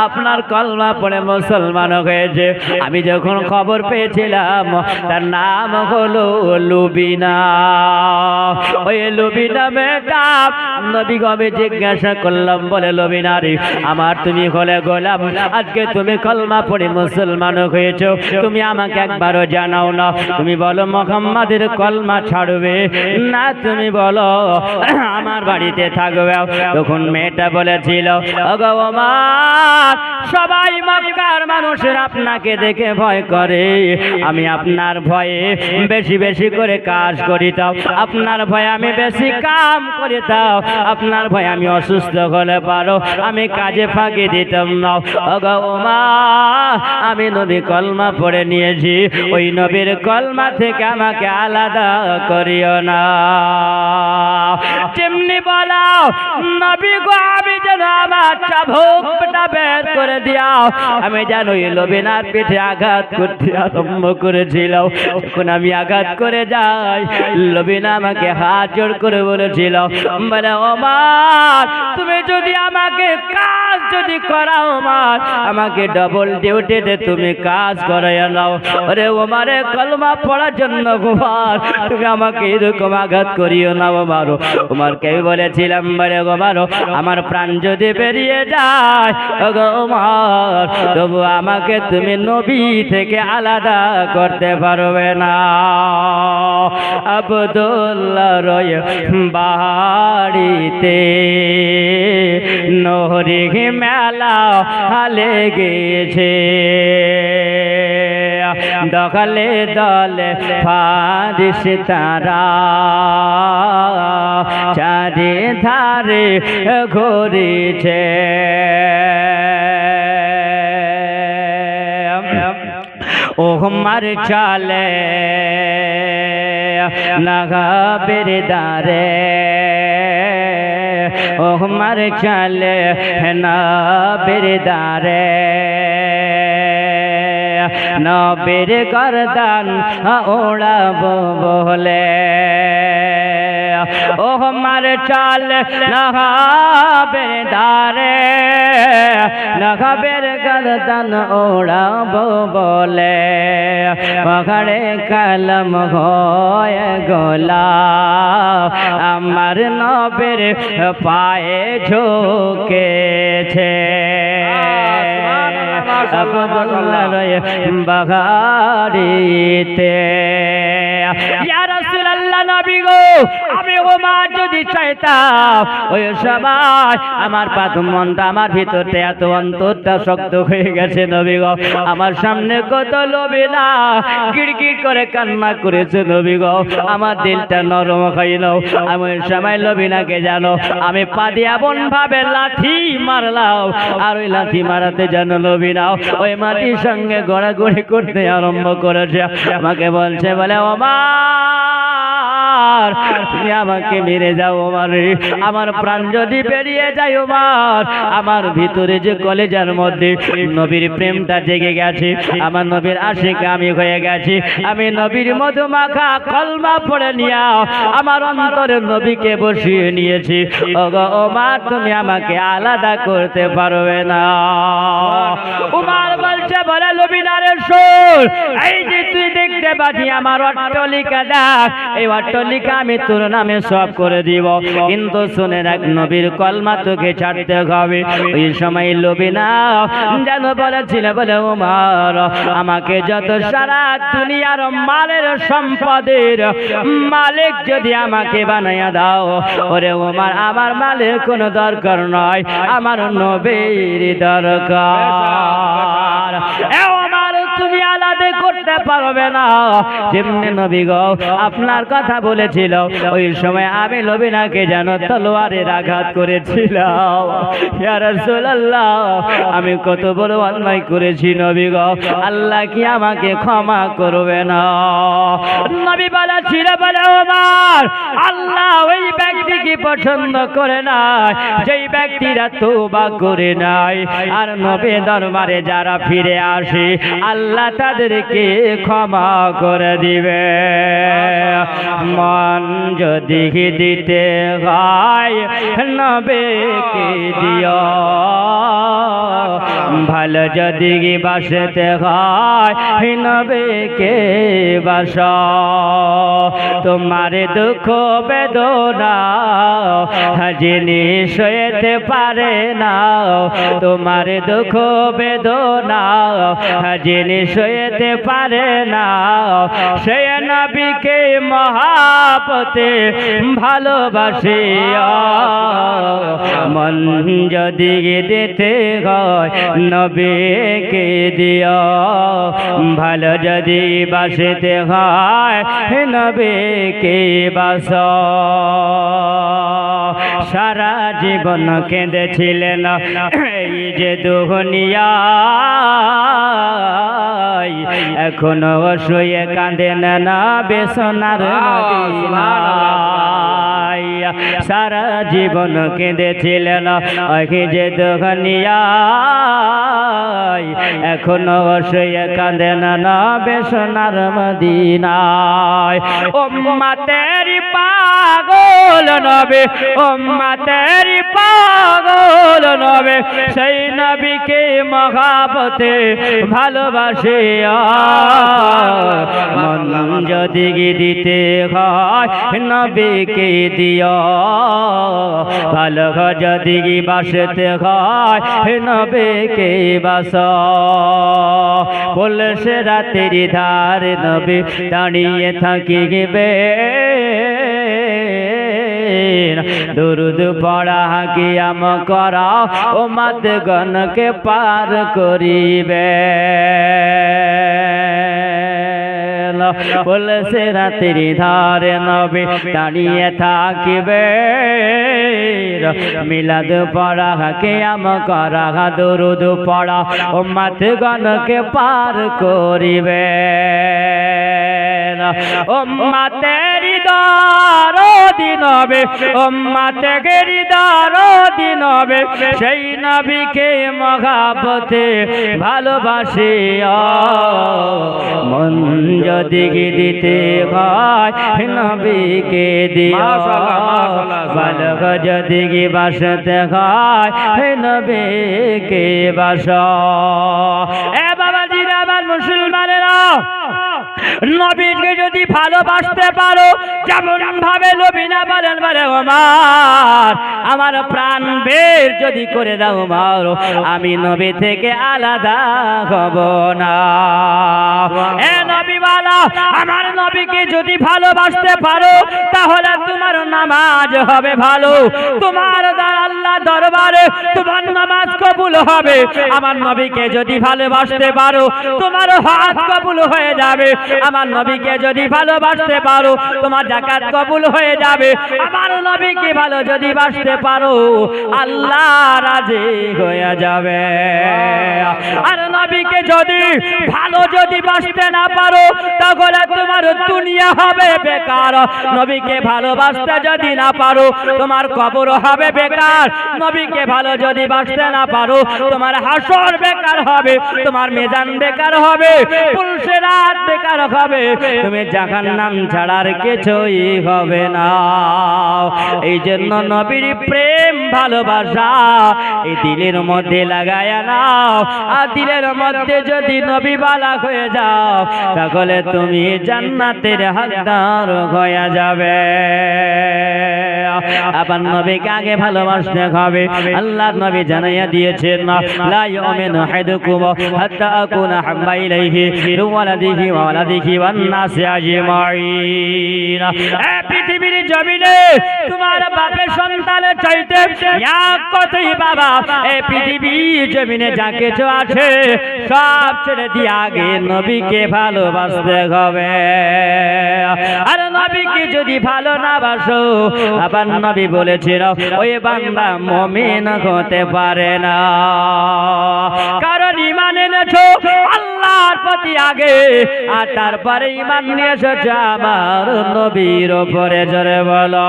আপনার কলমা পড়ে মুসলমান হয়েছে। আমি যখন খবর পেয়েছিলাম তার নাম হলো লুবিনা। ওই লুবিনা বেটা নবী গবে জিজ্ঞাসা করলাম বলে লুবিনা রে আমার তুমি হলে গোলাম, আজকে তুমি কলমা পড়ে মুসলমান হয়েছো, তুমি আমাকে একবারও জানাও না, তুমি বলো মুহাম্মাদের কলমা ছাড়বে না তুমি বলো আমার বাড়িতে থাকবে? তখন মেয়েটা বলেছিল ওগো ওমর সবাই মক্কার মানুষের আপনাকে দেখে ভয় করে, আমি আপনার ভয়ে বেশি বেশি করে কাজ করি, তাও আপনার ভয়ে আমি বেশি কাম করে দাও, আপনার ভয় আমি অসুস্থ হলে পারো, আমি কাজে ফাঁকি দিতাম না। ওগো ওমর, আমি নবী কলমা পড়ে নিয়েছি, ওই নবীর কলমা থেকে আমাকে আলাদা করিও না। যেমনি বলো নবী গো, আমি যেন আমার চাবুকটা বের করে দিও। আমি যেন ওই লবিনার পিঠে আঘাত করতে আরম্ভ করেছিল, যখন আমি আঘাত করে যাই, লবিনা আমাকে হাত জোড় করে বলেছিল, বলে ওমর, তুমি যদি আমাকে কাজ যদি করাও ওমর, আমাকে ডবল ডিউটিতে তুমি কাজ করাইয়া নাও। ওরে ওমরে, কলমা পড়ার জন্য ওমর তুমি আমাকে এরকম আঘাত করিও না ওমর। ওমরকে বলেছিলাম, বলে ওমর, আমার প্রাণ যদি বেরিয়ে যায় ওগো ওমর, তবু আমাকে তুমি নবী থেকে আলাদা করতে পারবে না। আব্দুল্লাহ রয় বাড়িতে নহরি মেলা হালে গেছে, দখলে দলে ফারিস তারা চারি ধারে ঘুরেছে। ওমর চলে নগাবের দারে, ওমর চলে নবের দারে, নবীর গর্দান ওড়াবো বলে। ওমর চলে নগাবের দারে, নগাবের গর্দান ওড়াবো বলে, মগড়ে কলম হয়ে গোলা আমার নবীর পায়ে ঝুঁকেছে। আব্দুল্লাহ রয় বাগাড়িতে, ইয়া রাসূলুল্লাহ, নবী গো, আমি ওমর যদি চাইতাম ওই সময় আমার মনটা, আমার ভিতরটা এত অন্তরটা শক্ত হয়ে গেছে নবী গো, আমার সামনে কত লবিনা কিড়কিড় করে কান্না করেছে নবী গো, আমার দিলটা নরম হইল। আমি ওই সময় লবিনাকে জানো আমি পা দিয়ে এমন ভাবে লাঠি মারলাম, আর ওই লাঠি মারাতে জানো লবিনা ওই মাটির সঙ্গে গড়াগড়ি করতে আরম্ভ করেছে। আমাকে বলছে, বলে ওমর, তুমি আমাকে মেরে যাও ওমর, আমার প্রাণ যদি বেরিয়ে যায় ওমর, আমার ভিতরে যে কলেজার মধ্যে নবীর প্রেমটা জেগে গেছে, আমার নবীর আশিক আমি হয়ে গেছি, আমি নবীর মধুমাখা কলমা পড়ে নিয়ে আমার অন্তরে নবীকে বসিয়ে নিয়েছি। ওগো ওমর, তুমি আমাকে আলাদা করতে পারবে না। ওমর বলছে, বলে লবিনারের সুর, এই যে তুই দেখতে পাচ্ছি আমার অট্টালিকা, দেখ এই অট্টালিকা আমি তোর নামে সব করে দিব, কিন্তু শুনে রাখ নবীর কলমা তোকে ছাড়তে হবে। ওই সময় লবিনা যেন বলেছিল, বলে ওমর, আমাকে যত সারা দুনিয়ার মালের সম্পদের মালিক যদি আমাকে বানাইয়া দাও, ওরে ওমর, আমার মালের কোনো দরকার নয়, আমার নবীর দরকার। তুমি আলাদা করতে পারবে না। যেমনি নবী গো আপনার কথা বলেছিল, ওই সময় আমি লবিনাকে যেন তলোয়ারের আঘাত করেছিলাম। ইয়া রাসূলুল্লাহ, আমি কত বড় অন্যায় করেছি নবী গো, আল্লাহ কি আমাকে ক্ষমা করবে না? নবী বলেছিল, বলে ওমর, আল্লাহ ওই ব্যক্তিকে পছন্দ করে না যেই ব্যক্তিরা তওবা করে নাই, আর নবী দরবারে যারা ফিরে আসে আল্লাহ তাদেরকে ক্ষমা করে দিবে। মন যদি দিতে হয় নবীকে দিও, ভালো যদি বাসতে হয় নবীকে বাসো, তোমার দুঃখ বেদনা যিনি সইতে পারে না, তোমার দুঃখ বেদনা যিনি সইতে পারে পারে না সে নবীকে মহাপতে ভালোবাসে মন যদি দিতে হয় নবীকে দিও ভালো যদি বাসতে হয় নবীকে বাস সারা জীবন কেঁদেছিলেন এই যে দুনিয়া এখনো শুয়ে কাঁদেন না বেসনার মদিনায় সারা জীবন কেঁদেছিলেন এই যে দুনিয়া এখনো শুয়ে কাঁদেন না বেসনার মদিনায় উম্মতের পাগল নবী উম্মতের পাগল নবী সেই নবীকে মহাপতে ভালোবাসে মন যদি দিতে হয় নবীকে দিও ভালো যদি বাসতে হয় নবীকে বাস পুলসে রাতের ধার নবী দাঁড়িয়ে থাকিবে দুরুদ পড়া কিয়াম করা ও মাত গণকে পার করিবে পুলসে রাতের ধারে নবী দাঁড়িয়ে থাকিবে মিলাদ পড়া কিয়াম করা দুরুদ পড়া ও মাত গণকে পার করিবে উম্মতের দরদি নবী উম্মতের দরদি নবী সেই নবীকে মহাপতে ভালোবাসে মন যদি দিতে হয় নবীকে দিও ভালো যদি বাসতে হয় নবীকে বাস এ বাবাজি আমার মুসলমানেরা নবীকে যদি ভালোবাসতে পারো যেমন ভাবে নবী না বলেন বলে আমার প্রাণ বের যদি করে দাও মারো আমি নবী থেকে আলাদা হব না এ নবীওয়ালা আমার নবীকে যদি ভালোবাসতে পারো তাহলে তোমার নামাজ হবে ভালো তোমার আল্লাহ দরবারে তোমার নামাজ কবুল হবে আমার নবীকে যদি ভালোবাসতে পারো তোমার হজ কবুল হয়ে যাবে আমার নবীকে যদি ভালোবাসতে পারো তোমার যাকাত কবুল হয়ে যাবে আমার নবীকে ভালো যদি বাসতে পারো আল্লাহ রাজি হয়ে যাবে আর নবীকে যদি ভালো যদি বাসতে না পারো তাহলে তোমার দুনিয়া হবে বেকার নবীকে ভালোবাসতে যদি না পারো তোমার কবর হবে বেকার নবীকে ভালো যদি বাসতে না পারো তোমার হাসর বেকার হবে তোমার মেজান বেকার হবে পুলসে রাত বেকার হবে তুমি জাহান্নাম ছাড়ার কিছুই হবে না এই জন্য নবীর প্রেম ভালোবাসা এই দিলের মধ্যে লাগায়া নাও আর দিলের মধ্যে যদি নবী বালা হয়ে যাও তাহলে তুমি জান্নাতের হকদার হয়ে যাবে আবার নবীকে আগে ভালোবাসতে হবে আল্লাহ নবী জানাইয়া দিয়েছেন লা ইউমিনু আহাদুকুম হাত্তা আকুনা হাব্বা ইলাইহি মিন ওয়ালাদিহি ওয়া ওয়ালাদিহি ওয়ান নাসি আজমাইন এই পৃথিবীর জমিনে তোমার বাপের সন্তানের চাইতে এক কথাই বাবা এই পৃথিবীর জমিনে যা কিছু আছে সব ছেড়ে দিয়ে আগে নবীকে ভালোবাসতে হবে আর নবীকে যদি ভালো না বাসো আবার নবী বলেছিল ওই বান্দা মুমিন হতে পারে না কারণ ঈমান এনেছো আল্লাহর প্রতি আগে আর তারপরে ঈমান নিয়ে এসেছো আমার নবীর উপরে জোরে বলো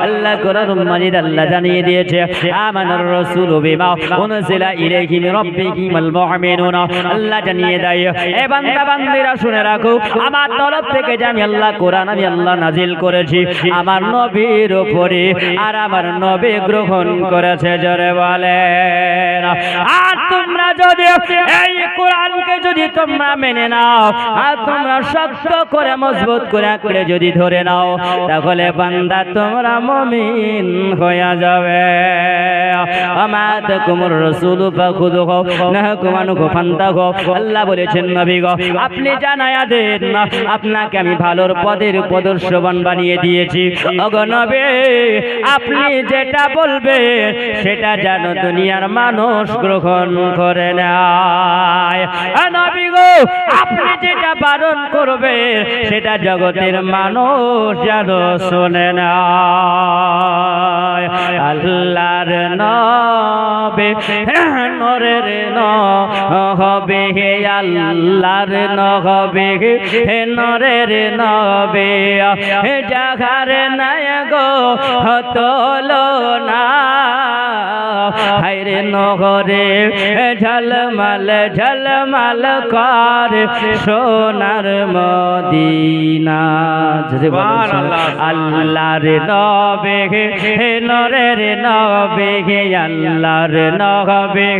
আল্লাহ কোরআন মাজিদ আল্লাহ জানিয়ে দিয়েছে আমানার রাসূলু বিমা উনজিলা ইলাইহি মির রাব্বিহিল মুমিনুন আল্লাহ জানিয়ে দেয় এ বান্দা বান্দীরা শুনে রাখো আমার তরফ থেকে যে আমি আল্লাহ কোরআন আমি আল্লাহ নাজিল করেছি আমার নবীর উপরে আর আমার নবী গ্রহণ করেছে জোরে বলেন আর তোমরা যদি এই কোরআনকে যদি তোমরা মেনে নাও আর তোমরা শক্ত করে মজবুত করে যদি ধরে নাও তাহলে বান্দা তোমরা মুমিন হয়ে যাবে। আমাতাকুমুর রাসূলু ফাখুযুহু নাহাকুম আনহু ফান্তাহু। আল্লাহ বলেছেন নবী গো আপনি জানায়া দেন না আপনাকে আমি ভালোর পদের প্রদর্শন বানিয়ে দিয়েছি। ওগো নবী আপনি যেটা বলবেন সেটা যেন দুনিয়ার মানুষ গ্রহণ করে নেয়। নবী গো আপনি যেটা বারণ করবেন সেটা জগতের মানুষ যেন শুনে নেয়। আল্লাহর নবী নূরের নবী হে আল্লাহর নবী হে নূরের নবী হে জাগার নায়ক তুলনা হায়রে নহরে ঝলমল ঝলমল কর সোনার মদিনা। আল্লাহর নবী হে নূরের নবী হে আল্লাহর নবী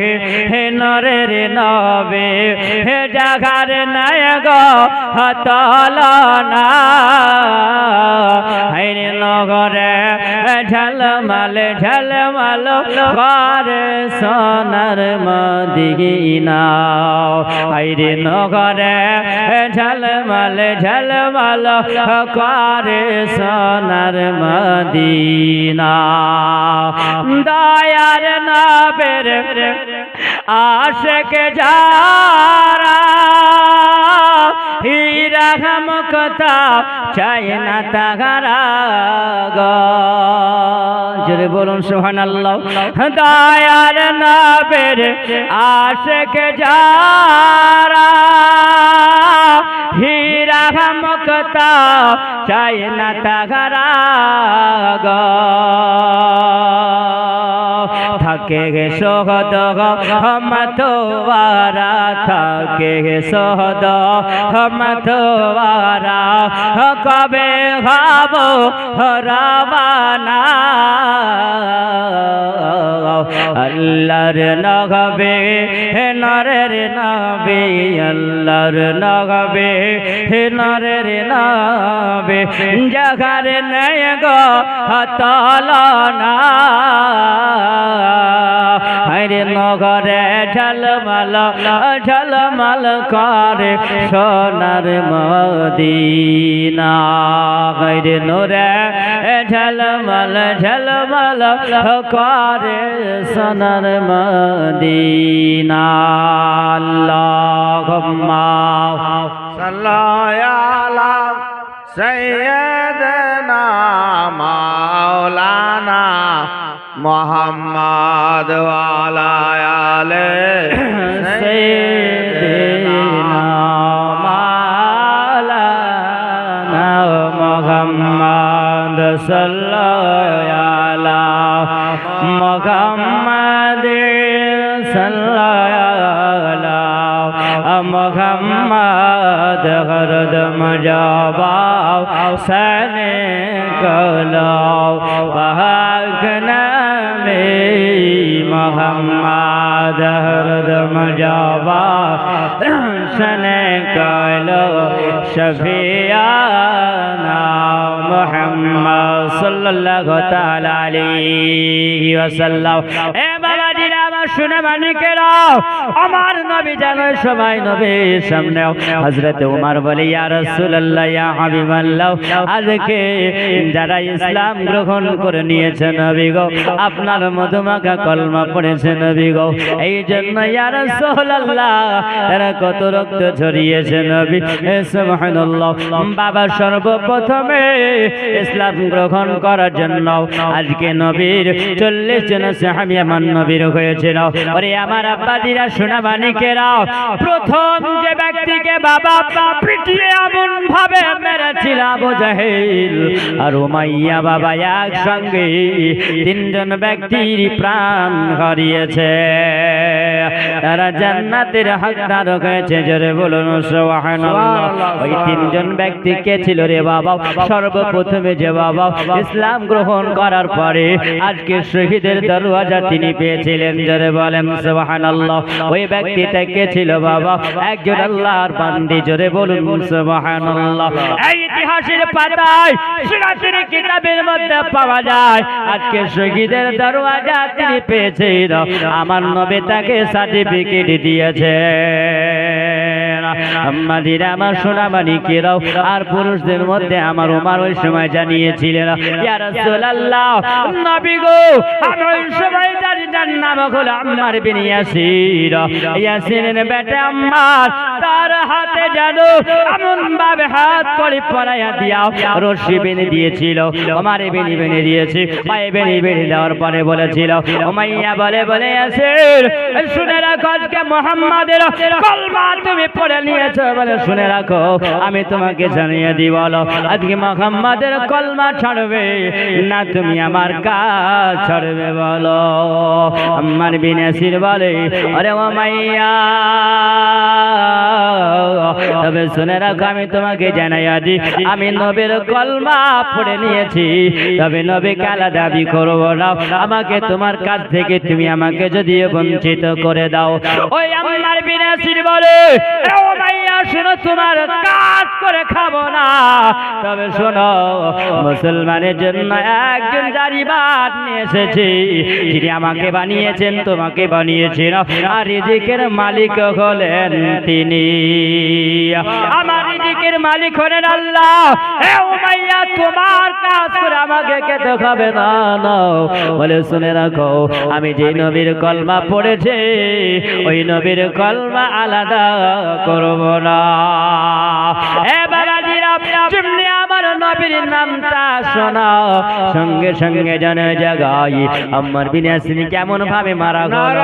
হে নূরের নবী হে জাগার নায়ক তুলনা হায়রে নহরে ঝলমল ঝলমল কর সোনার মদিনা। হায়রে নহরে ঝলমল ঝলমল কর সোনার মদিনা। দয়ার নবীর আশিক যারা হীরা মুক্তা চাই না তাহারা গো। জোরে বলুন সুবহানাল্লাহ। দয়ার নবীর আশিক যারা হীরা মুক্তা চাই না তাহারা গো। থাকে সোহদ মতোয়ারা থাকে সোহদ মতোয়ারা কবে হব রবানা। আল্লাহর নবী হে নূরের নবী আল্লাহর নবী হে নূরের নবী জাগার নায়ক তুলনা হায়রে নহরে ঝলমল ঝলমল করে সোনার মদিনা। হায়রে নূরে ঝলমল ঝলমল করে সোনার মদিনা। আল্লাহুম্মা সাল্লি আলা সাইয়্যিদিনা মাওলানা মুহাম্মদ ওয়া আলা আলি সাইয়্যিদিনা মাওলানা মুহাম্মদ সাল্লাল্লাহু আলা মুহাম্মদ সাল্লাল্লাহু মুহাম্মদ হরদম জবাব সনে কলাও ওয়াহনা মোহাম্মদ হরদম জবাব সনে কলো শফিয়ানা মুহাম্মদ সাল্লাল্লাহু তাআলা আলাইহি ওয়াসাল্লাম। এ বাবাজিরা আমার শুনে মানিকেরা আমার নবী জানার সময় নবীর সামনে হযরত ওমর বলে ইয়া রাসূলুল্লাহ ইয়া হাবিবাল্লাহ আজকে যারা ইসলাম গ্রহণ করে নিয়েছে নবী গো আপনার মধুমাখা কলমা পড়েছে নবী গো এই জন্য ইয়া রাসূলুল্লাহ তারা কত রক্ত ঝরিয়েছে নবী সুবহানাল্লাহ। বাবা সর্বপ্রথমে ইসলাম গ্রহণ করার জন্য আজকে নবীর 40 জন সাহাবী আমার নবীর হয়েছিল। ওরে আমার আব্বাজিরা সোনা মানিকেরা প্রথম যে ব্যক্তিকে বাবা পিটিয়ে এমন ভাবে মেরেছিল ছিল আবু জাহেল আর উমাইয়া বাবা একসঙ্গে তিনজন ব্যক্তির প্রাণ হারিয়েছে। তারা জান্নাতের হকদার হয়েছে, জোরে বলুন সুবহানাল্লাহ। ওই তিনজন ব্যক্তি কে ছিল রে বাবা? সর্বপ্রথমে যে বাবা ইসলাম গ্রহণ করার পরে আজকে শহীদের দরওয়াজা তিনি পেয়েছিলেন, জোরে বলেন সুবহানাল্লাহ। ওই ব্যক্তিটা কে ছিল বাবা? একজন আল্লাহর বান্দি, জোরে বলুন সুবহানাল্লাহ। এই ইতিহাসের পাতায় সিরাতের কিতাবের মধ্যে পাওয়া যায় আজকে শহীদের দরওয়াজা তিনি পেয়েছেন, আমার নবী তাকে সার্টিফিকেট দিয়েছে। আমাদের আমার সোনামানিকেরাও আর পুরুষদের মধ্যে আমার ওমর ওই সময় জানিয়েছিলেন, ইয়া রাসূলুল্লাহ নবী গো, আমি ওই সময় যার নাম হলো আম্মার বিন ইয়াসির, ইয়াসিরের বেটা আম্মার, তার হাতে জানো এমন ভাবে হাত করে পরাইয়া দিয়া রশি বেঁধে দিয়েছিল, ওমর বেঁধে দিয়েছে, পায়ে বেঁধে দেওয়ার পরে বলেছিল, উমাইয়া বলে ইয়াসির শুনে রাখো, আজকে মুহাম্মাদের কলমা তুমি পড়ে নিয়েছো, বলে শুনে রাখো আমি তোমাকে জানিয়ে দিই, বলো আজকে মুহাম্মাদের কলমা ছাড়বে না তুমি আমার কাজ ছাড়বে? বলো। আম্মার বিন ইয়াসির বলে, আরে উমাইয়া তবে শুনে রাখো আমি তোমাকে জানাইয়া দিই, আমি নবীর কলমা পড়ে নিয়েছি, তবে নবীকে আলাদা দাবি করবো না, আমাকে তোমার কাছ থেকে তুমি আমাকে যদি বঞ্চিত করে দাও। ওই আম্মার বিন ইয়াসির বলে, ও ভাইয়া শোনো, তোমার কাজ করে খাবো না, তবে শোনো মুসলমানের জন্য একজন জারিবাদ নিয়ে এসেছি, যিনি আমাকে বানিয়েছেন, তোমাকে বানিয়েছেন, আর রিজিকের মালিক হলেন তিনি, আমার রিজিকের মালিক হলেন আল্লাহ। হে উমাইয়া তোমার কাজ করে আমাকে খেতে হবে না। বলে শুনে রাখো, আমি যে নবীর কলমা পড়েছে ওই নবীর কলমা আলাদা করব না। হে বাবাজিরা, যেমনি আমার নবীর নামটা শোনা সঙ্গে সঙ্গে জানে জায়গায় আম্মার বিন ইয়াসির কেমন ভাবে মারা গেল।